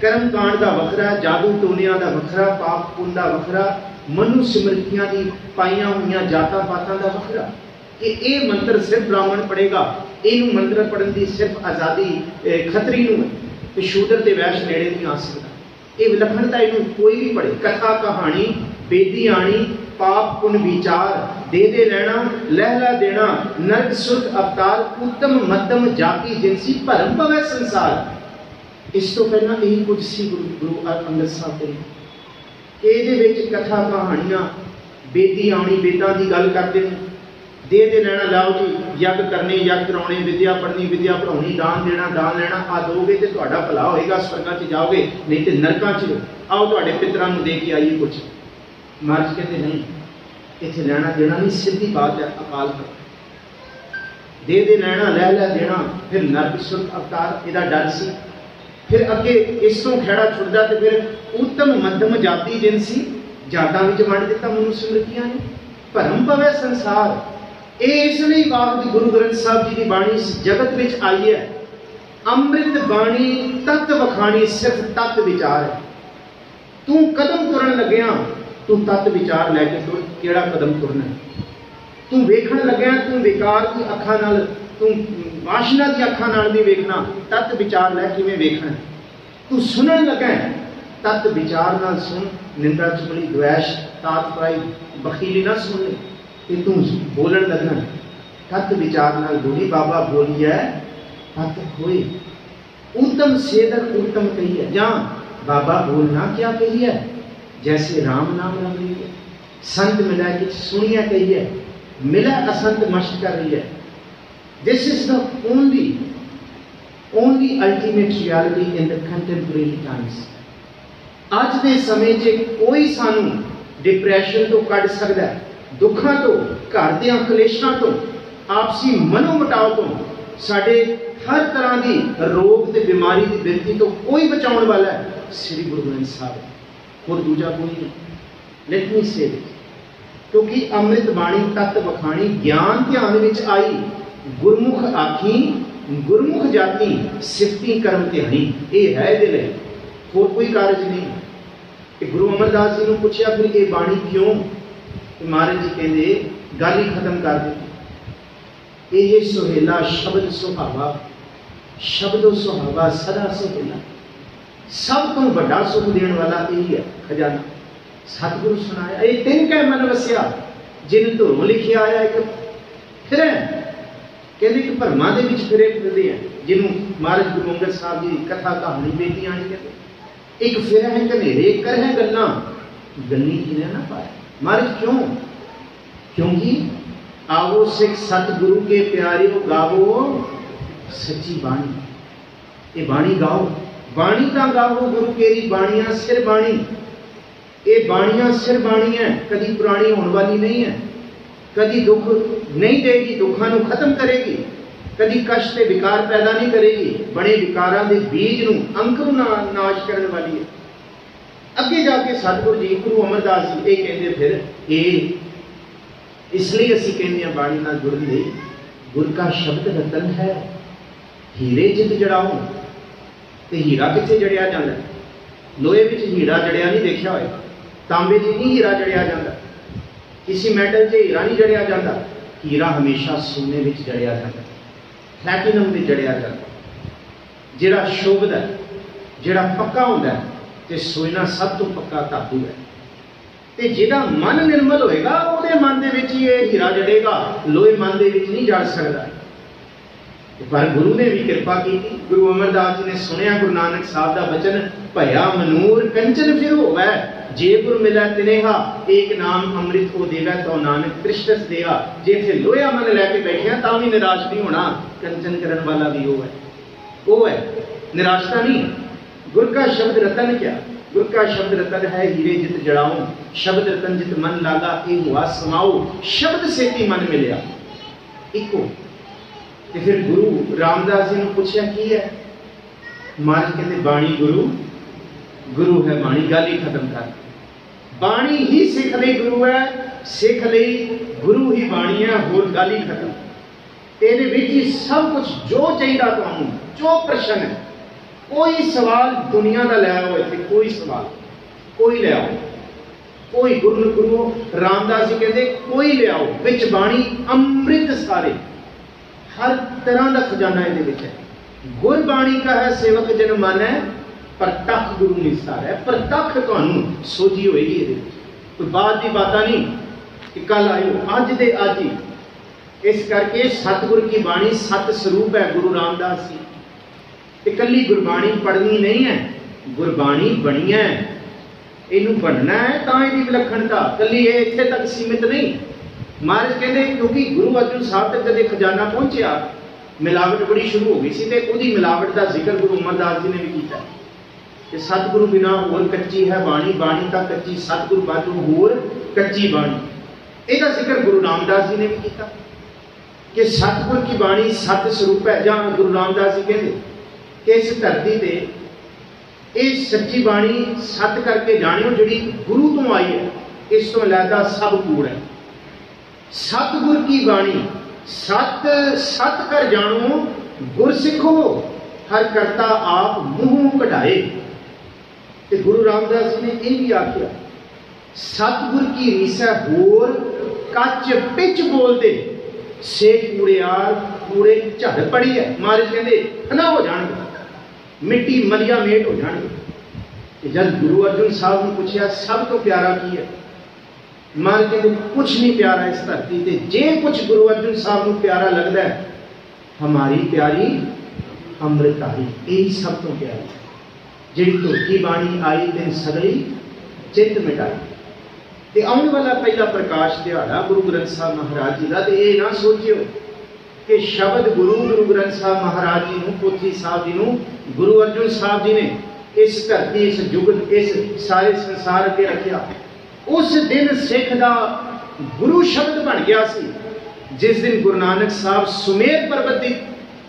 कर्मकांड का वखरा, जादू टोनिया का वखरा, पाप पुण्य का वखरा, मनु सिमृतियां की पाइया हुई जाता पातों का वखरा। कि ये मंत्र सिर्फ ब्राह्मण पढ़ेगा, इन मंत्र पढ़ने की सिर्फ आज़ादी खतरी नूं है, तो शूद्र ते वैश्य नेड़े नहीं आ सकता। ये विलखणता इनू कोई भी पढ़े। कथा कहानी बेदी आनी, पाप पुण्य विचार, दे लेना, लहला देना, नरक सुर्ग अवतार, उत्तम मध्यम जाति जिनसी भरम पवै संसार। इस तो पहला यही कुछ सी गुरु अंगद साहब के ये कथा कहानियां बेदी आनी, वेदां की गल करते हैं, दे लेना, लाओ जी यज्ञ करने, यज्ञ कराने, विद्या पढ़नी, विद्या पढ़ानी, दान देना, दान लेना, आ दोगे तो तुहाडा भला होएगा, स्वर्गां च जाओगे, नहीं तो नरकां च। आओ तुहाडे पितरां नूं दे के आइए कुछ। महाराज कहते नहीं, इत्थे लेना देना नहीं, सीधी बात है अकाल तख्त। दे लेना, लै देना, फिर नरक सुरग अवतार, इहदा डर सी। फिर अगे इस तों खैड़ा छुटदा ते फिर उत्तम मध्यम जाति जिनसी जातां विच वंड दित्ता मनुष्य स्मृतियां ने, भरम पवै संसार। ये इसलिए वाहिगुरू गुरु ग्रंथ साहब जी की बाणी इस जगत में आई है। अमृत बाणी तत्त वखाणी, सिर्फ तत्त विचार है। तू कदम तुरन लग्या, तू तत्त विचार लैके तुर, केड़ा कदम तुरना है। तू वेखण लग्या, तू विकार की अखां नाल, तू वासना की अखां नाल नहीं वेखना, तत्त विचार लै किवें वेखना। तू सुनन लगा, तत्त विचार नाल सुन, निंदा चुगली द्वेष तात पराई बखीली ना सुन। कि तू बोलन लगना, तत्त विचार नाल बोली। बाबा बोली है तत्त होए, उत्तम सेदक उत्तम कही है। या बाबा बोलना क्या कही है, जैसे राम नाम रम रही है, संत मिला कि सुनिया कही है, मिला असंत मस्त कर रही है। This is the only ultimate reality in the contemporary times. अज के समय च कोई सानू डिप्रैशन तो कढ़ सकता है, दुखों तो, घर दियां कलेशां तो, आपसी मनोमटाव तो, साडे हर तरह की रोग ते बीमारी की बिरती तो कोई बचाने वाला है श्री गुरु ग्रंथ साहब। और दूजा कोई नहीं। लेट मी से, क्योंकि अमृत बाणी तत्त वखाणी, ज्ञान ध्यान विच आई, गुरमुख आखी गुरमुख जाति, सिफती कर्म ध्यानी। ये है दिल है, होर कोई कारज नहीं। कि गुरु अमरदास जी ने पूछा फिर ये बाणी क्यों, तो महाराज जी कहते गल ही खत्म कर दी। ये सुहेला शब्द सुहावा, शब्दो सुहावा सदा सुहेला। सब तो बड़ा सुख देने वाला यही है खजाना। सतगुरु सुनाया ये तिन कै मन वसिया, जिन धुरों लिखिया आया एक फिर कहते कि भरमा दे विच फिरे फिरदे हैं, जिन्होंने महाराज गुरु अंगद साहब जी कथा कहानी बेटियां नहीं कहते। एक फिर है कनेरे, कर है गल्लां, गल्ली जिन्हें ना पाया। महाराज क्यों, क्योंकि आओ सिख सतगुरु के प्यारियों गावो सच्ची बाणी। ये बाणी गाओ, बाणी का गाओ गुरु केरी बाणियां सिर बाणी। ये बाणियां सिर बाणी है, कभी पुरानी होने वाली नहीं है, कभी दुख नहीं देगी, दुखों को खत्म करेगी, कभी कष्ट के विकार पैदा नहीं करेगी, बड़े विकारों के बीज नूं अंकुर नाश करने वाली है। अगे जाके सतगुरु जी गुरु अमरदास जी ये कहते फिर ये इसलिए असीं कहते हैं बाणी नाल जुड़न लई, गुर का शब्द रतन है। हीरे जित जड़ाओ, तो हीरा कित्थे जड़िया जाता, लोहे विच हीरा जड़िया नहीं देखा होए, तांबे च नहीं हीरा जड़िया जाता, किसी मैटल से हीरा नहीं जड़िया जाता। हीरा हमेशा सोने में जड़िया जाता, प्लैटिनम में जड़िया जाता। जिहड़ा शोभदा, जिहड़ा पक्का होंदा है, ते सोना सब तो पक्का धातु है। ते जिहड़ा मन निर्मल होएगा, उहदे मन दे विच ही ये हीरा जड़ेगा, लोहे मन दे विच नहीं जड़ सकदा। पर गुरु ने भी कृपा की। गुरु अमरदास जी ने सुनिया गुरु नानक साहब का वचन, भया मनूर कंचन फिर होवै, जे गुर मिलै तिनेहा, एक नाम अमृत को देवै तो नानक तृष्टस देहा। जे फिर लोया मन लैके बैठे तां भी निराश नहीं होना, कंचन करने वाला भी वो है, निराशता नहीं। गुर का शब्द रतन क्या, गुर का शब्द रतन है। हीरे जित जड़ाओ, शब्द रतन जित मन लागा, ए हुआ समाओ, शब्द से भी मन मिलया इको। तो फिर गुरु रामदास जी ने पूछा की है, महाराज कहते बाणी गुरु, गुरु है बाणी, गल ही खत्म कर। बाणी ही सिख लई गुरु है, सिख लई गुरु ही बाणी है, होर गल ही खत्म। तेरे विच ही सब कुछ जो चाहिए तुहानूं, जो प्रश्न है, कोई सवाल दुनिया का लै आओ, इत्थे कोई सवाल कोई ले आओ, कोई गुरु रामदास जी कहते कोई ले आओ, विच बाणी अमृत सारे, हर तरह का खजाना ये है। गुरबाणी का है सेवक जिन मन है, प्रतख गुरु निस्तार है, प्रतख तुहानूं सोझी होएगी। ये कोई बात की बात नहीं कि कल आयो, अज दे अज ही। इस करके सतगुर की बाणी सत स्वरूप है गुरु रामदास जी। कली गुरबाणी पढ़नी नहीं है, गुरबाणी बनी है, इनू बनना है, तां इहदी विलक्षणता कली इत्थे तक सीमित नहीं। महाराज कहते क्योंकि गुरु अर्जुन साहब तक जब खजाना पहुंचा मिलावट बड़ी शुरू हो गई सी, तो उहदी मिलावट का जिक्र गुरु अमरदास जी ने भी किया कि सतगुरु बिना होर कच्ची है बाणी, बाणी का कच्ची सतगुरु बाजू होर कच्ची बाणी। इसका जिक्र गुरु रामदास जी ने भी किया कि सतगुरु की बाणी सत स्वरूप है। जहाँ गुरु रामदास जी कहते कि इस धरती से ये सच्ची बाणी सत करके जानियो जिहड़ी गुरु तो आई है, इस तो अलहदा सब कूड़ है। सतगुर की बाणी सत सत कर जानो गुर सिखो, हर करता आप मुंह कढ़ाए। ते गुरु रामदास जी ने यह भी आख्या सतगुर की रीसा होर कच पिच बोलते से कूड़ियार कूड़े झड़ पड़ी है। महाराज कहते खना हो जाएंगे, मिट्टी मलिया मेट हो जाएंगे। जब गुरु अर्जुन साहब ने पूछा सब तो प्यारा की है, महाराज कहते कुछ नहीं प्यारा इस धरती से। जे कुछ गुरु अर्जुन साहब को प्यारा लगता है, हमारी प्यारी अमृतारी यही सब तो प्यारी, जी धोती बाणी आई तेन सगली चित मिटाई। ते आने वाला पहला प्रकाश दिहाड़ा गुरु ग्रंथ साहब महाराज जी का, तो ये ना सोचियो कि शब्द गुरु गुरु ग्रंथ साहब महाराज जी को, पोथी साहब जी को गुरु अर्जुन साहब जी ने इस धरती इस जुगत इस सारे संसार अगे रखा। उस दिन सिख का गुरु शब्द बन गया सी जिस दिन गुरु नानक साहब सुमेर पर्वत की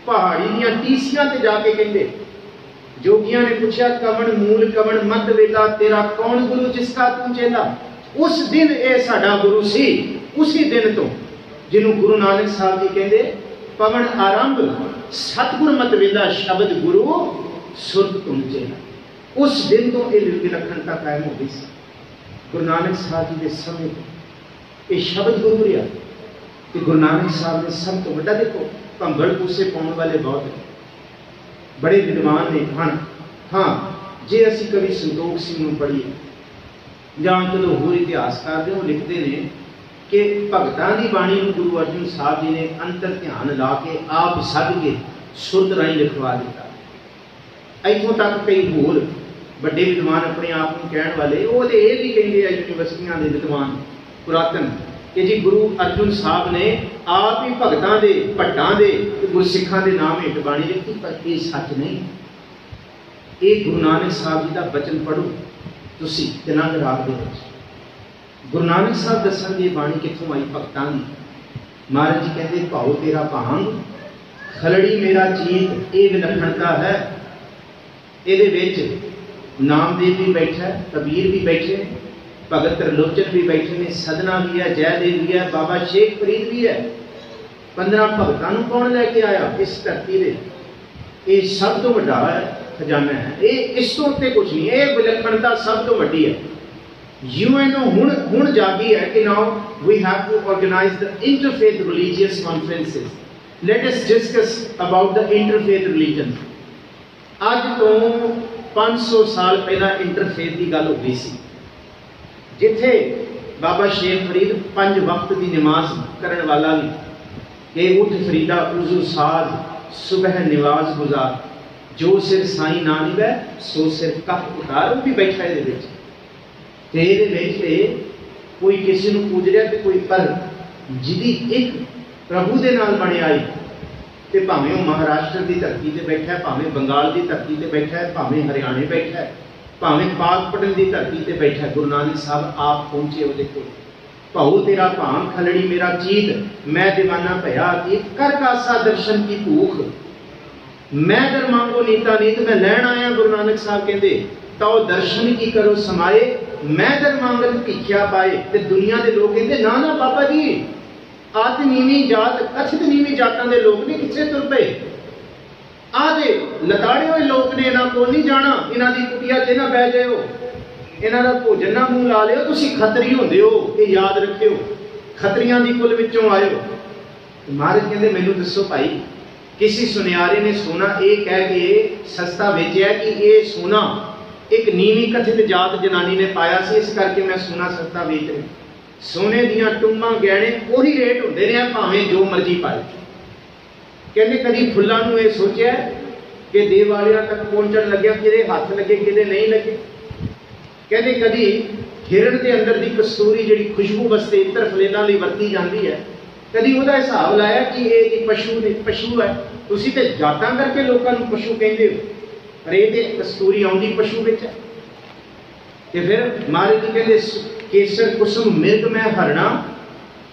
पहाड़ी दियां टीसियां ते जाके कहते, जोगियां ने पूछा कवन मूल कवन मत वेला, तेरा कौन गुरु जिसका तू चेला। उस दिन ये साडा गुरु सी, उसी दिन तो जिन्हों गुरु नानक साहब जी कहते पवन आरंभ सतगुर मत वेला शब्द गुरु सुरत तुम चेला। उस दिन तो ये विलक्षणता कायम हो गई सी। गुरु नानक साहब जी के समय ये शब्द गुरु रहा कि गुरु नानक साहब ने सब तो बड़ा, देखो भंगड़ पूसे पाने वाले बहुत है, बड़े विद्वान ने हाँ जे असी कभी संतोख सिंह को पढ़िए ਜਾਂ कदों होर इतिहासकार ने लिखते हैं कि भगतां की बाणी को गुरु अर्जुन साहब जी ने अंतर ध्यान ला के आप सद के सुरत राही लिखवा दिता। इतों तक कई होर बड़े विद्वान अपने आप को कहने वाले वो तो ये भी कहते हैं यूनिवर्सिटियां के विद्वान पुरातन कि जी गुरु अर्जुन साहब ने आप ही भगतां दे भट्टां दे गुरसिखां दे नाम हेठ बाणी लिखी, पर ये सच नहीं। ये गुरु नानक साहब जी का बचन पढ़ो तुसी दिनां दे रात दे विच। गुरु नानक साहब दसन दी बाणी कित्थों आई भगतां दी। महाराज जी कहते भाओ तेरा भांग खलड़ी मेरा चीत, ये विलक्षणता है। ये विच नामदेव भी बैठा है, कबीर भी बैठे, भगत त्रिलोचन भी बैठे ने, सदना भी है, जयदेव भी है, बाबा शेख फरीद भी है। 15 भगतां नूं कौन लैके आया इस धरती दे? ये सब तो वड्डा खजाना है। ये इस तो उत्ते कुछ नहीं, ये विलक्षणता सब तो वड्डी है। यूएनओ हुण जागी है कि now we have to organize the interfaith religious conferences. Let us discuss about the interfaith religion. अज तो 500 साल पहला इंटरफेथ की गल हो गई सी, जिथे बाबा शेख फरीद 5 वक्त की नमाज करने वाला भी कि उठ फरीदा उजू साज सुबह निवाज गुजार, जो सिर साई ना निवै सो सिर कफ उतार, भी बैठा ये कोई किसी को पूज रहा तो कोई, पर जिदी एक प्रभु के नाल बने आई तो भावें वो महाराष्ट्र की धरती से बैठा है, भावें बंगाल की धरती से बैठा है, भावें हरियाणे बैठा है, भावें पाकपटन की धरती से बैठा है। गुरु नानक साहब आप पहुंचे वो देखो, भाऊ तेरा भांग खलड़ी मेरा चीत, मैं दीवाना भया अतीत, कर कासा दर्शन की भूख, मैं दर मांगो नीता नीत, मैं लैन आया। गुरु नानक साहब कहते तो दर्शन की करो समाए, मैं दर मांगन भिख्या पाए। ते दुनिया के लोग कहते ना ना बाबा जी आत नीवी जात, कथित नीवी जातां दे लोग ने किथे तुर पे, आदे लताड़े हुए लोग ने, इन्हां को नहीं जाना, इन्हां दी कुटिया ते ना बह जाओ, इन्हां दा भोजन ना मूंह ला लियो, तुसीं खतरी होंदे हो, ये याद रखियो, खतरियां दी कुल विचों आयो। महाराज कहते मैनूं दसो भाई, किसी सुनियारे ने सोना ये कह के सस्ता बेचा कि ये सोना एक नीवी कथित जात जनानी ने पाया सी, इस करके मैं सोना सस्ता बेच रहा। सोने दियां टुम्मा गहने उही रेट होंदे ने, भावें जो मर्जी पाए। कहते कभी फुल्लां नूं ये सोचा कि देवालिया तक पहुंचण लग्या किहदे हथ लगे किहदे नहीं लगे। कहते कभी हिरण के अंदर की कस्तूरी जी खुशबू वास्ते इत्र फलेलों लिए वरती जाती है, कभी वह हिसाब लाया कि ये जी पशु ने पशु है, तुसी तो जातां करके लोगों को पशु कहते हो, पर ये कस्तूरी आउंदी पशु विच है। ते फिर महाराज जी कहते केसर कुसुम मिर्ग मैं हरना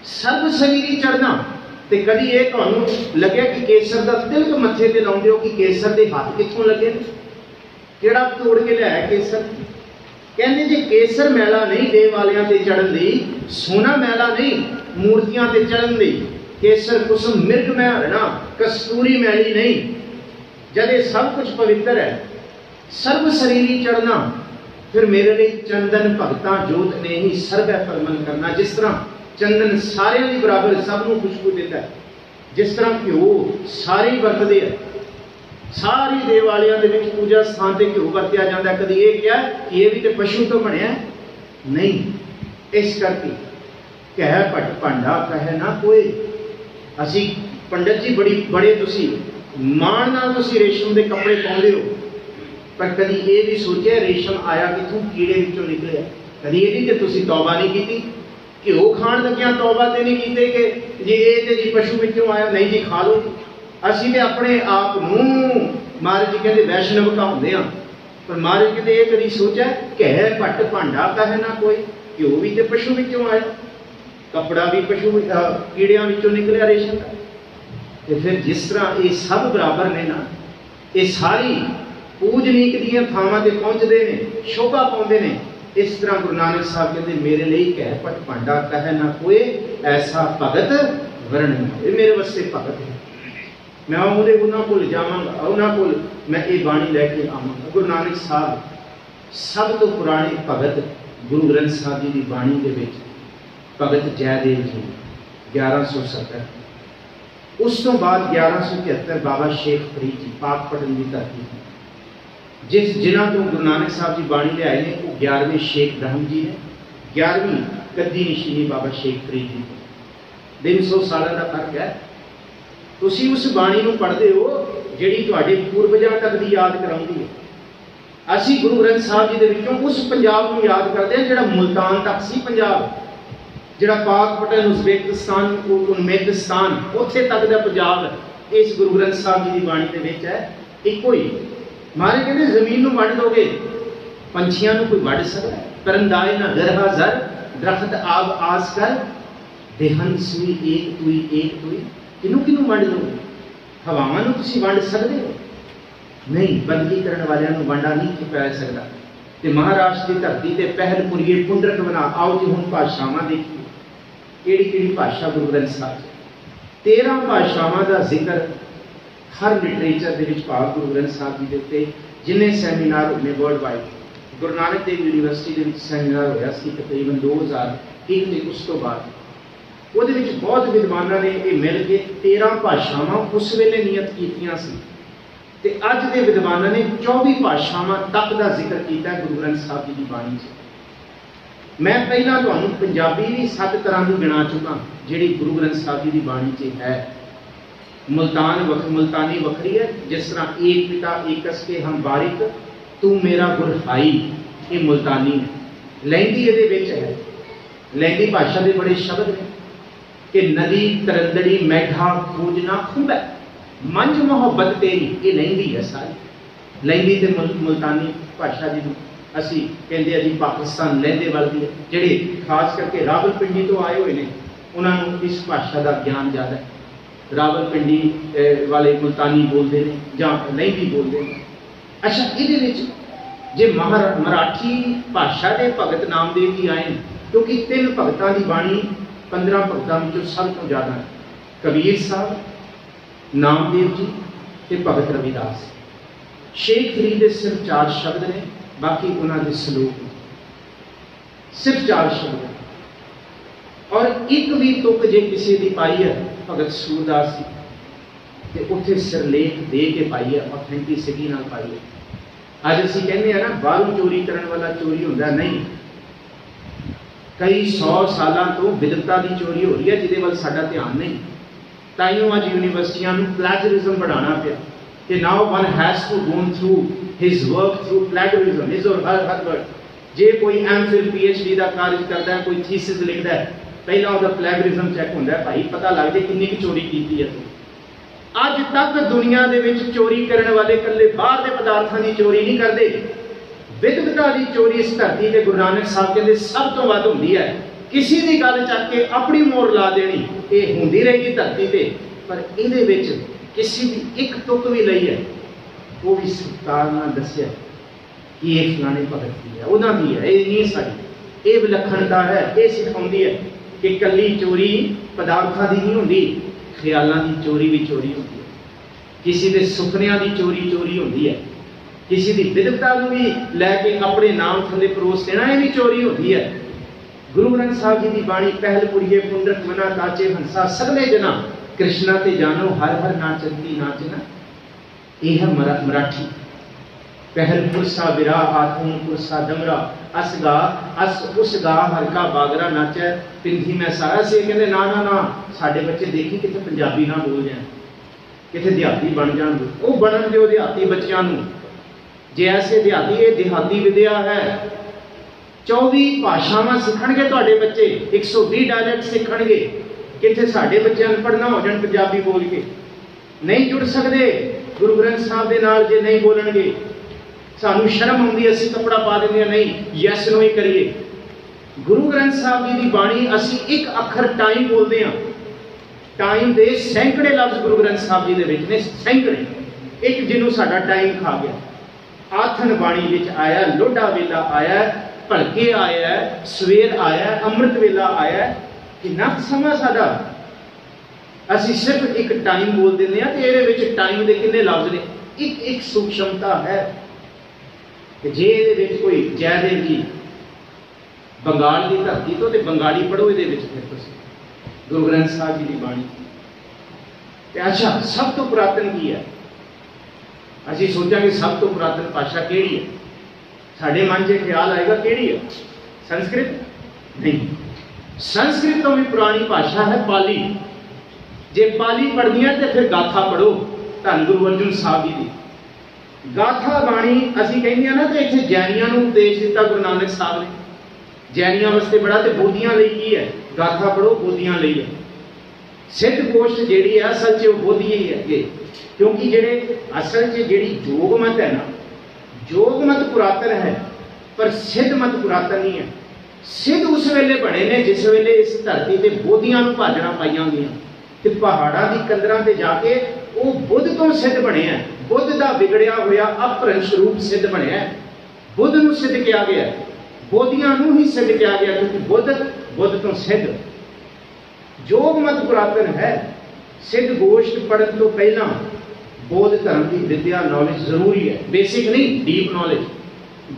सर्व शरीरी चढ़ना। तो कभी ये तुहानूं लगे कि केसर का तिलक मत्थे ते लाउंदे हो कि केसर के हाथ कित्थों लगे, किहड़ा तोड़ के लिया केसर। कहते जे केसर मैला नहीं देव वालियां ते चढ़न दी, सोना मैला नहीं मूर्तियां ते चढ़न दी, केसर कुसुम मिर्ग मैं हरना कस्तूरी मैली नहीं। जब ये सब कुछ पवित्र है, सर्व शरीरी चढ़ना, फिर मेरे लिए चंदन भगतां जोत ने ही सर्व परमन करना। जिस तरह चंदन सारे की बराबर सबनों खुशबू देता है, जिस तरह घ्यो सारे ही वरतते हैं, सारी देवालियां दे विच पूजा स्थान से घ्यो वरत्या जाता है। कभी ये क्या कि ये भी तो पशु तो बनया नहीं, इस करके कह पट भांडा कह ना कोई। असी पंडित जी बड़े तुसी माण नाल तुसी रेशम के कपड़े पाउंदे हो, पर कभी ये भी सोचा रेशम आया कितों, कीड़े विचों निकलिया। कभी ये भी तुसी तौबा नहीं की, घ्यो खाण लग्या तौबा तो नहीं की कि जी ये जी पशु विचों आया, नहीं जी खा लो। असी तो अपने आप नूं महाराज जी कहते वैष्णव कहाउंदे हां, पर महाराज कहते ये कभी सोचा कह पट भांडा कह ना कोई, घ्यो भी तो पशु विचों आया, कपड़ा भी पशु कीड़ियां विचों निकलिया रेशम का। तो फिर जिस तरह ये सब बराबर ने ना, ये सारी पूजनीक ਦੀਆਂ ਥਾਵਾਂ ਤੇ ਪਹੁੰਚਦੇ ਨੇ, शोभा पाते हैं। इस तरह गुरु नानक साहब कहते मेरे लिए कह पट भांडा कह ना कोई, ऐसा भगत वर्णन। ये मेरे वास्ते भगत है, मैं उन्होंने को जावांगा, उन्होंने को मैं ये बाणी लैके आवांगा। गुरु नानक साहब सब तो पुराने भगत गुरु ग्रंथ साहब जी की बाणी के विच भगत जयदेव जी 1170, उस तो बाद 1173 बाबा शेख फरीद जी पाकपटन की धरती, जिन्हों तो गुरु नानक साहब जी बाणी ले आए हैं वो 11वें शेख ब्रह्म जी ने, 11वीं कद्दी निशीनी बाबा शेख फरीद जी। 300 साल का फर्क है। तुसी उस बाणी को पढ़ते हो जिहड़ी तुहाडे पूर्वजां तक दी याद कराउंदी है। असी गुरु ग्रंथ साहब जी दे विचों उस पंजाब को याद करते हैं जिहड़ा मुल्तान तक सी पंजाब, जिहड़ा पाकपटन उज़बेकिस्तान उज़्बेकिस्तान उत्थे तक दा पंजाब इस गुरु ग्रंथ साहब जी की बाणी दे विच है। इको ही महाराज कहते जमीन को वंड दोगे, पंछियां को कोई वंड सकता है, परंदाए ना गरहा जर दरख्त आब आस कर, देहन सुई एक तुई किनू किनू वंड दोगे। हवावां नूं तुसीं वंड सकदे हो नहीं, बंदगी करने वालियां नूं वंडा नहीं पै सकदा। ते महाराष्ट्र की धरती ते पहल पुरीए पुंडरक बना। आओ जी हुण भाषावां देखिए किहड़ी भाषा गुरु ग्रंथ साहब 13 भाषावां का जिक्र हर लिटरेचर के भाव गुरु ग्रंथ साहब जी के उत्ते जिन्हें सैमीनार होने world wide, Guru Nanak Dev university के सैमीनार होया सी तकरीबन 2001 के, उस तो बाद वो बहुत विद्वानों ने ये मिल के 13 भाषावां उस वेले नियत कीतियां सी, ते अज के विद्वानों ने 24 भाषावां तक का जिक्र किया गुरु ग्रंथ साहब जी की बाणी से। मैं पहला तुहानूं पंजाबी भी 7 तरह की गिना चुका जिहड़ी गुरु ग्रंथ साहब जी की बाणी से है। मुल्तानी वखरी है, जिस तरह एक पिता एकस के हम बारिक तू मेरा गुर हाई, ये मुल्तानी है। लैंदी ये है, लैंदी भाषा के बड़े शब्द ने कि नदी तरंदड़ी मैघा खोजना खूब है, मंज मोहब्बत तेरी, ये लैंदी है सारी। लैंदी ते मुल्तानी भाषा जी असी कहते जी पाकिस्तान लैंदे वाल दी है, जिहड़े खास करके रावलपिंडी तो आए हुए हैं उन्होंने इस भाषा का ज्ञान ज़्यादा है। रावलपिंडी वाले मुल्तानी बोलते हैं जां लैंदी बोलते हैं। अच्छा ये जे मराठी भाषा के भगत नामदेव जी आए, क्योंकि 3 भगतों की बाणी 15 भगतों में सब तो ज़्यादा है, कबीर साहब, नामदेव जी ते भगत रविदास। शेख फरीद के सिर्फ 4 शब्द ने, बाकी उन्होंने सलोक सिर्फ 4 शब्द है। और एक भी तुक जे किसी की पाई है भगत सूरदास की उत्थे सिरलेख दे के पाई है, ऑथेंटिसिटी नाल पाई है। अज असीं कहने हैं ना बाहरों चोरी करने वाला चोरी होंदा नहीं, कई 100 साल तो विद्वता की चोरी हो रही है जिहदे वल साडा ध्यान नहीं। ताइयों अज यूनिवर्सिटियां नूं प्लैजरिज्म बढ़ाना पिया कि now one has to go through his work through plagiarism, his or her word जे कोई MPhil PhD का कार्य करता है, कोई थीसिस लिखता है, पहला उसका प्लैगरिज्म चैक होता है, भाई पता लग जाए कितनी की चोरी की है। अज तक दुनिया दे विच चोरी करने वाले कल्ले बाहर के पदार्थों की चोरी नहीं करते, विद्वता की चोरी इस धरती से गुरु नानक साहब कहते सब तो वध होंदी है। किसी की गल चक के अपनी मोहर ला देनी, ये होंदी रहेगी धरती से, पर इहदे विच किसी की एक तुक भी लई है, वो भी सरकार ने दस्सिया कि ये फलाने भगत की है, उन्हां दी है, ये नहीं साडी। ये विलक्षणता है, ये सिखाउंदी है कि कल्ली चोरी पदार्थों की नहीं होंदी, ख्यालों की चोरी भी चोरी होती है, किसी के सुपनिया की चोरी चोरी होती है, किसी की विद्वता को भी लैके अपने नाम थले परोस देना, ये भी चोरी होती है। गुरु ग्रंथ साहब जी की बाणी पहल पुड़िए पुंडरक मना काचे हंसा सगले जना कृष्णा ते जानो हर हर नाचती नाचना, यह है मराठी। पहल पुरसा विरा आत्म पुरसा दमरा अस गा अस उस गा हर का बागरा नाचे पिंधी मैं सारा से कहते ना ना ना साडे बच्चे देखी कितने पंजाबी ना बोल जाए, कितने देहाती बन जान, वो बनन दिओ देहाती बच्चों नूं। जे ऐसे देहाती, ये देहाती विद्या है, 24 भाषावां सीखणगे तुहाडे बच्चे, 120 डायलैक्ट सीखणगे, कितने साडे बच्चे अनपढ़ ना हो जाण पंजाबी बोल के, नहीं जुड़ सकते गुरु ग्रंथ साहब दे नाल जे नहीं बोलणगे। सानू शर्म आउंदी, असीं कपड़ा पा दिंदे नहीं, यस नो ही करिए। गुरु ग्रंथ साहब जी की बाणी असीं एक अखर टाइम बोलते हैं, टाइम दे सैकड़े लफ्ज गुरु ग्रंथ साहब जी दे विच ने, सैकड़े। एक जिन्हों साडा टाइम खा गया, आथन बाणी विच आया, लोढ़ा वेला आया, भलके आया, सवेर आया, अमृत वेला आया, कितना समा साडा। असीं सिर्फ एक टाइम बोल देंगे तो ये टाइम के कितने लफ्ज ने, एक एक सूक्ष्मता है। जे ये कोई जयदेव जी बंगाल की धरती तो बंगाली पढ़ो, ये फिर गुरु ग्रंथ साहब जी की बाणी। अच्छा, सब तो पुरातन की है, असीं सोचांगे सब तो पुरातन भाषा केड़ी है, साडे मन से ख्याल आएगा केड़ी है, संस्कृत नहीं। संस्कृत तो भी पुरानी भाषा है पाली। जे पाली पढ़नी है तो फिर गाथा पढ़ो, धन गुरु अर्जुन साहब जी की गाथा बाणी। असीं कहंदे आ ना कि इत्थे जैनियां नूं उपदेश दिता गुरु नानक साहब ने, जैनियां वास्ते बड़ा ते बोधियां लई की है, गाथा पढ़ो बोधियां लई है। सिद्ध गोष्ठ जिहड़ी है असल च बोधी ही है, क्योंकि जिहड़े असल च जिहड़ी योग मत है ना, योग मत पुरातन है पर सिद्ध मत पुरातन नहीं है। सिद्ध उस वेले बने ने जिस वेले इस धरती ते बोधियां नूं भाजड़ा पाईयां होंदियां ते पहाड़ां दी कंदरां ते जाके वो बुद्ध तो सिद्ध बने हैं। बुद्ध का बिगड़िया होया अपभ्रंश रूप सिद्ध बने, बुद्ध नूं सिद्ध किया गया, बोधियां नूं ही सिद्ध किया गया, क्योंकि बुद्ध तो सिद्ध। योग मत पुरातन है। सिद्ध गोष्ठ पढ़ने तो पहला बौद्ध धर्म की विद्या नॉलेज जरूरी है, बेसिक नहीं, डीप नॉलेज।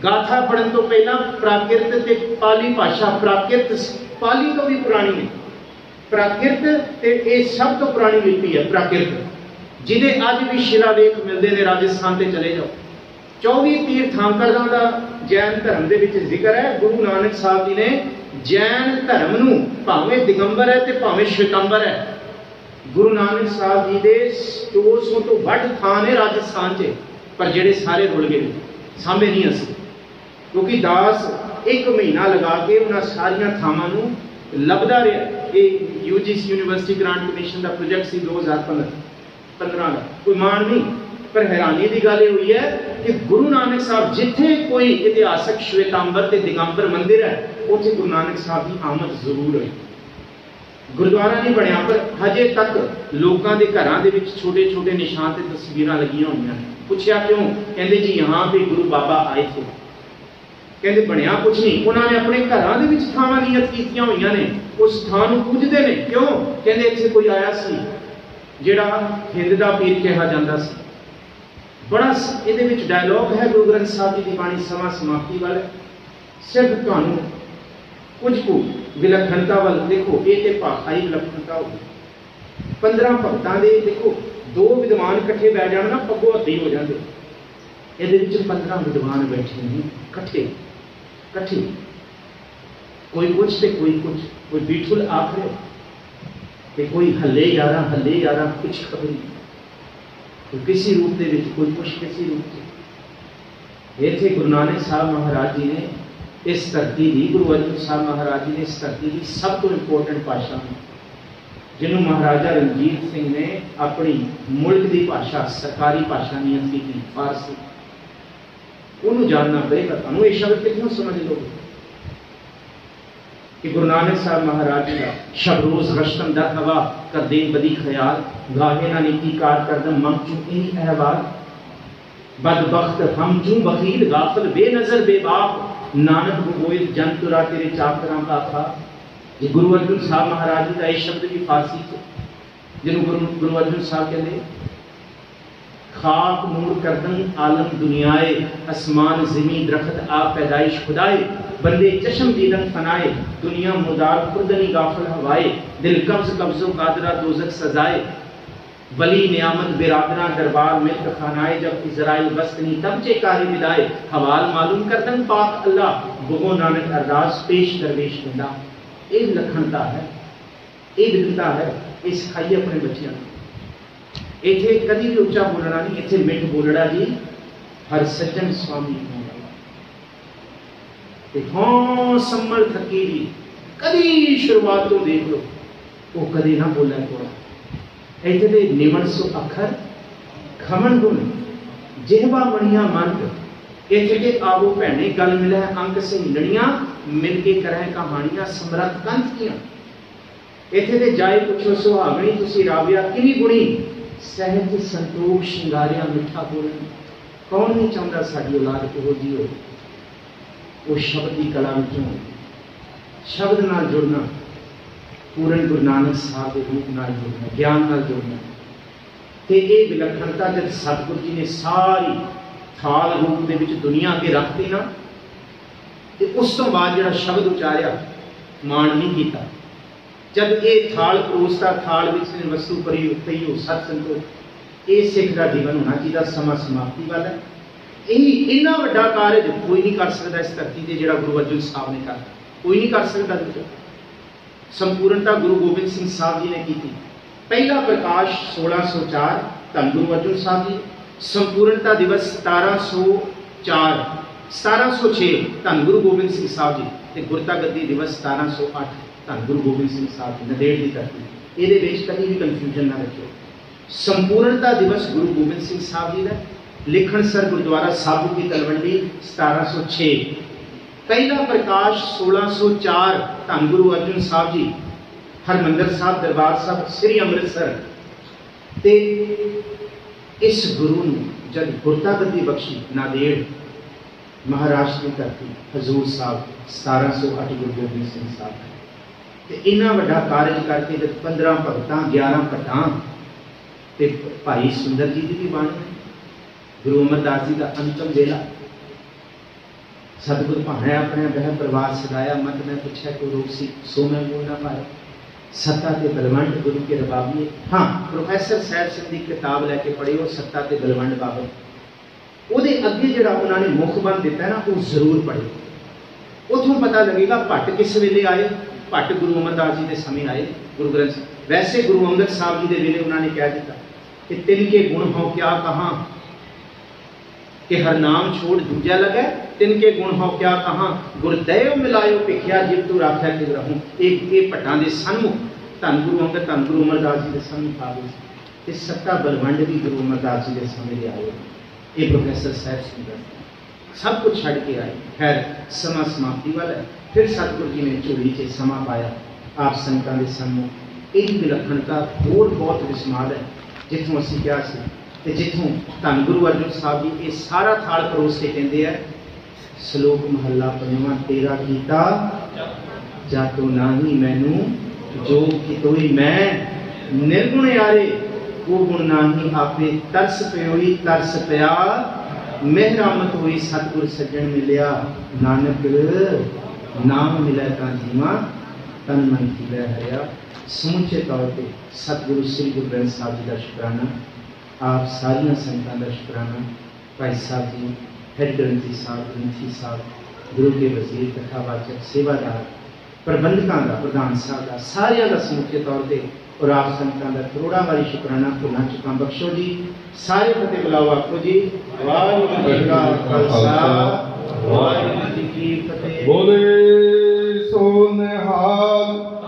गाथा पढ़ने तो पहला प्राकृत ते पाली भाषा, प्राकृत पाली तो भी पुरानी है, प्राकृत ते ये सब तो पुरानी लिपि है प्राकृत, जिन्हें अज भी शिलालेख मिलते हैं। राजस्थान से चले जाओ, 24 तीर्थांकरां का जैन धर्म के विच जिक्र है। गुरु नानक साहब जी ने जैन धर्म नूं भावें दिगंबर है तो भावें श्वेतांबर है, गुरु नानक साहब जी के 200 तो वध थान है राजस्थान से, पर जेडे सारे रुल गए, सामने नहीं असी, क्योंकि दास एक महीना लगा के उन्होंने सारिया थावां नूं लभदा रहा। ये UGC यूनिवर्सिटी ग्रांट कमीशन का प्रोजेक्ट सी 2015 का, कोई मान नहीं, पर हैरानी की गल हुई है कि गुरु नानक साहब जिथे कोई इतिहासक श्वेतांबर ते दिगंबर मंदिर है, उत्थे गुरु नानक साहब की आमद जरूर हुई। गुरुद्वारा नहीं बनया, पर हजे तक लोगों के घरों के छोटे छोटे निशान ते तस्वीरां लगियां हुई हैं। पूछया क्यों? कहते जी यहाँ पे गुरु बाबा आए थे। कहते बनया कुछ नहीं, उन्होंने अपने घरों के थावां नियत कीतियां हुई ने, उस स्थान को पूजते हैं। क्यों? कहते इत्थे कोई आया सी जिहड़ा हिंद दा पीर कहा जाता सी। बड़ा इहदे विच डायलॉग है गुरु ग्रंथ साहब जी की बाणी। समा समाप्ति वाल सिर्फ तुहानूं कुछ को विलक्षणता वाल देखो, ये तो भाषाई विलक्षणता होगी। 15 भगतां दे देखो, 2 विद्वान इकट्ठे बैठ जाण ना पग्गो हत्थी हो जाते। ये 15 विद्वान बैठे हैं कट्ठे, कोई कुछ तो कोई कुछ, कोई बीठुल आखरे ते कोई हल्ले यारा कुछ खबर नहीं, कोई किसी रूप के कोई कुछ किसी रूप से। इत्थे गुरु नानक साहब महाराज जी ने इस धरती की गुरु अर्जन साहब महाराज जी ने इस धरती की सब तो इंपोर्टेंट भाषा जिन्होंने महाराजा रणजीत सिंह ने अपनी मुल्क की भाषा सरकारी भाषा नियत की फारसी, उन्होंने जानना पड़ेगा। तुम ये शब्द कितनों समझ लोगे कि गुरु नानक साहब महाराज जी का शबरोज गश्तम दर हवा कर दे बदी ख्याल गाहे ना नीतिकार कर दम मंग चुके ही अहवाल बदबख्त हम चूं बखील गाफिल बेनजर बेबाक नानक गोविंद जन तुरा तेरे चाकरां का था। ये गुरु अर्जुन साहब महाराज जी का ये शब्द भी फारसी से जिन्होंने गुरु अर्जुन साहब कहते खाक नूर करदन आलम दुनियाए आसमान ज़मीन दरख्त आप पैदाइश खुदाए बंदे चश्म दीदन फनाए दुनिया मुदार खुर्दनी गाफिल हवाए दिल कब्ज कब्जो कादरा दोजक सजाए वली नियामत बिरादरा दरबार मिल्क खानाए जब इजराइल बस्तनी तब चेकारी विदाए हवाल मालूम करदन पाक अल्लाह बुगो नानक अरदास पेश दरवेश बंदा। ये लखनता है, ये विधता है, ये सिखाइए अपने बच्चों को। इतने कभी भी उच्चा बोलना नहीं, इतने मिठ बोलना जी हर सज्जन स्वामी हों सम्मल फकीरी कभी शुरुआत तो देख लो वो कभी ना बोला थोड़ा इतने निमन सो अखर खमन गुण जेहबा मणिया मंद इतने आवो भैने गल मिले अंक से हिलनिया मिल के करें कहानियां समरथ कंथ किया इतने जाए पुछो सुहागणी तुसी राविया किनी गुणी सहज संतोष शिंगारिया मिठा बोलना। कौन नहीं चाहता साड़ी औलाद को जी हो वो शब्द की कला में शब्द नाल जुड़ना पूर्ण गुरु नानक साहब के रूप नाल जुड़ना ज्ञान नाल जुड़ना ते ये विलक्षणता जब सतगुरु जी ने सारी थाल रूप के दुनिया अगे रख दी ना ते उस तो बाद जो शब्द उचारिया मान नहीं किया जब ये थाल परोसता थाल में वस्तु परी उत्ते ही हो सत संतोष ये सिख का जीवन होना चाहिए समा समाप्ति वाला है। यही इन्ना वड्डा कार्य कोई नहीं कर सकता इस धरती से जो गुरु अर्जुन साहब ने कर कोई नहीं कर सकता। संपूर्णता गुरु गोबिंद सिंह साहब जी ने की थी। पहला प्रकाश 1604 धन गुरु अर्जुन साहब जी, संपूर्णता दिवस 1704 1706 धन गुरु गोबिंद सिंह साहब जी ते गुरता गद्दी दिवस 1708 धन गुरु गोबिंद सिंह साहब जी नदेड़ की धरती। ये कभी भी कन्फ्यूजन ना रखियो। संपूर्णता दिवस गुरु गोबिंद सिंह साहब जी का लिखण सर गुरुद्वारा साबू की तलवंडी 1706। पहला प्रकाश 1604 धन गुरु अर्जुन साहब जी हरमंदर साहब दरबार साहब श्री अमृतसर ते इस गुरु ने जब गुरता गद्दी बख्शी नादेड़ महाराष्ट्र की धरती हजूर साहब 1708 गुरु गोबिंद सिंह साहब ते इन्ना वड्डा कार्य करके जब 15 भगतां 11 भट्टां ते भाई सुंदर जी की भी बाणी गुरु अमरदास जी का अंतिम वेला सतगुरु भाने अपने बह प्रवास सदाया मत मैं पूछा को रोक सी सो मैं बोल ना पाया सत्ता ते बलवंड गुरु के रबाबिए। हाँ प्रोफैसर साहब सिंह की किताब लैके पढ़ी और सत्ता ते बलवंड बाबत ਉਹਦੇ ਅੱਗੇ ਜਿਹੜਾ ਉਹਨਾਂ ਨੇ ਮੁੱਖ ਬੰਦ ਦਿੱਤਾ ਨਾ ਉਹ ਜ਼ਰੂਰ ਪੜ੍ਹੋ। ਉੱਥੋਂ ਪਤਾ लगेगा ਭੱਟ किस ਵੇਲੇ ਆਏ। ਭੱਟ गुरु अमरदास जी के समय आए गुरु ग्रंथ साहब। वैसे गुरु अंगद साहब जी के वेले उन्होंने कह दिता कि तिनके गुण हो क्या कहा कि हर नाम छोड़ दूजा लगे तिनके गुण हो क्या कहा गुरदैव मिलायो भिखिया जिब तू राख्या कि रहूं। एक भट्टां दे सन्मुख धन गुरु अंगद धन गुरु अमरदास जी के सन्मुख आ गए। सत्ता बलवंड भी गुरु अमरदास जी के समय आए। ये प्रोफैसर साहब सिंह सब कुछ छड़ के आए। खैर समा समाप्ति वाला फिर सतगुरु जी ने झोली से समा पाया आप संतां दे सन्मुख। यही विलक्षणता होर बहुत विस्माद है जिथों असीं क्या सी जिथों धन गुरु अर्जुन साहब जी ये सारा थाल परोस के कहते हैं श्लोक महला पंजवां तेरा कीता जातो नाही मैनू जो कितोई मैं निर्गुण यारे वो गुण नाही आपे तरस प्योई तरस पया मेहरामत हुई सतगुर सज्जन मिलिया नानक नाम मिला ता जीवा तन मन की हरिया। समूचे तौर पर सतगुरु श्री गुरु ग्रंथ साहब जी का शुकराना आप सारिया संतां का शुकराना भाई साहब जी हेड ग्रंथी साहब ग्रंथी साहब गुरु के वजीर कथावाचक सेवादार प्रबंधकों का प्रधान साहब का सारिया का समूचे तौर पर और आप संतां का करोड़ा वारी शुकराना भुला चुका बख्शो जी। सारे फतेह बुलाओ आपको जी। वाहिगुरू जी का खालसा ਵਾਹਿਗੁਰੂ ਜੀ ਕੀ ਫਤਿਹ। बोले सो निहाल।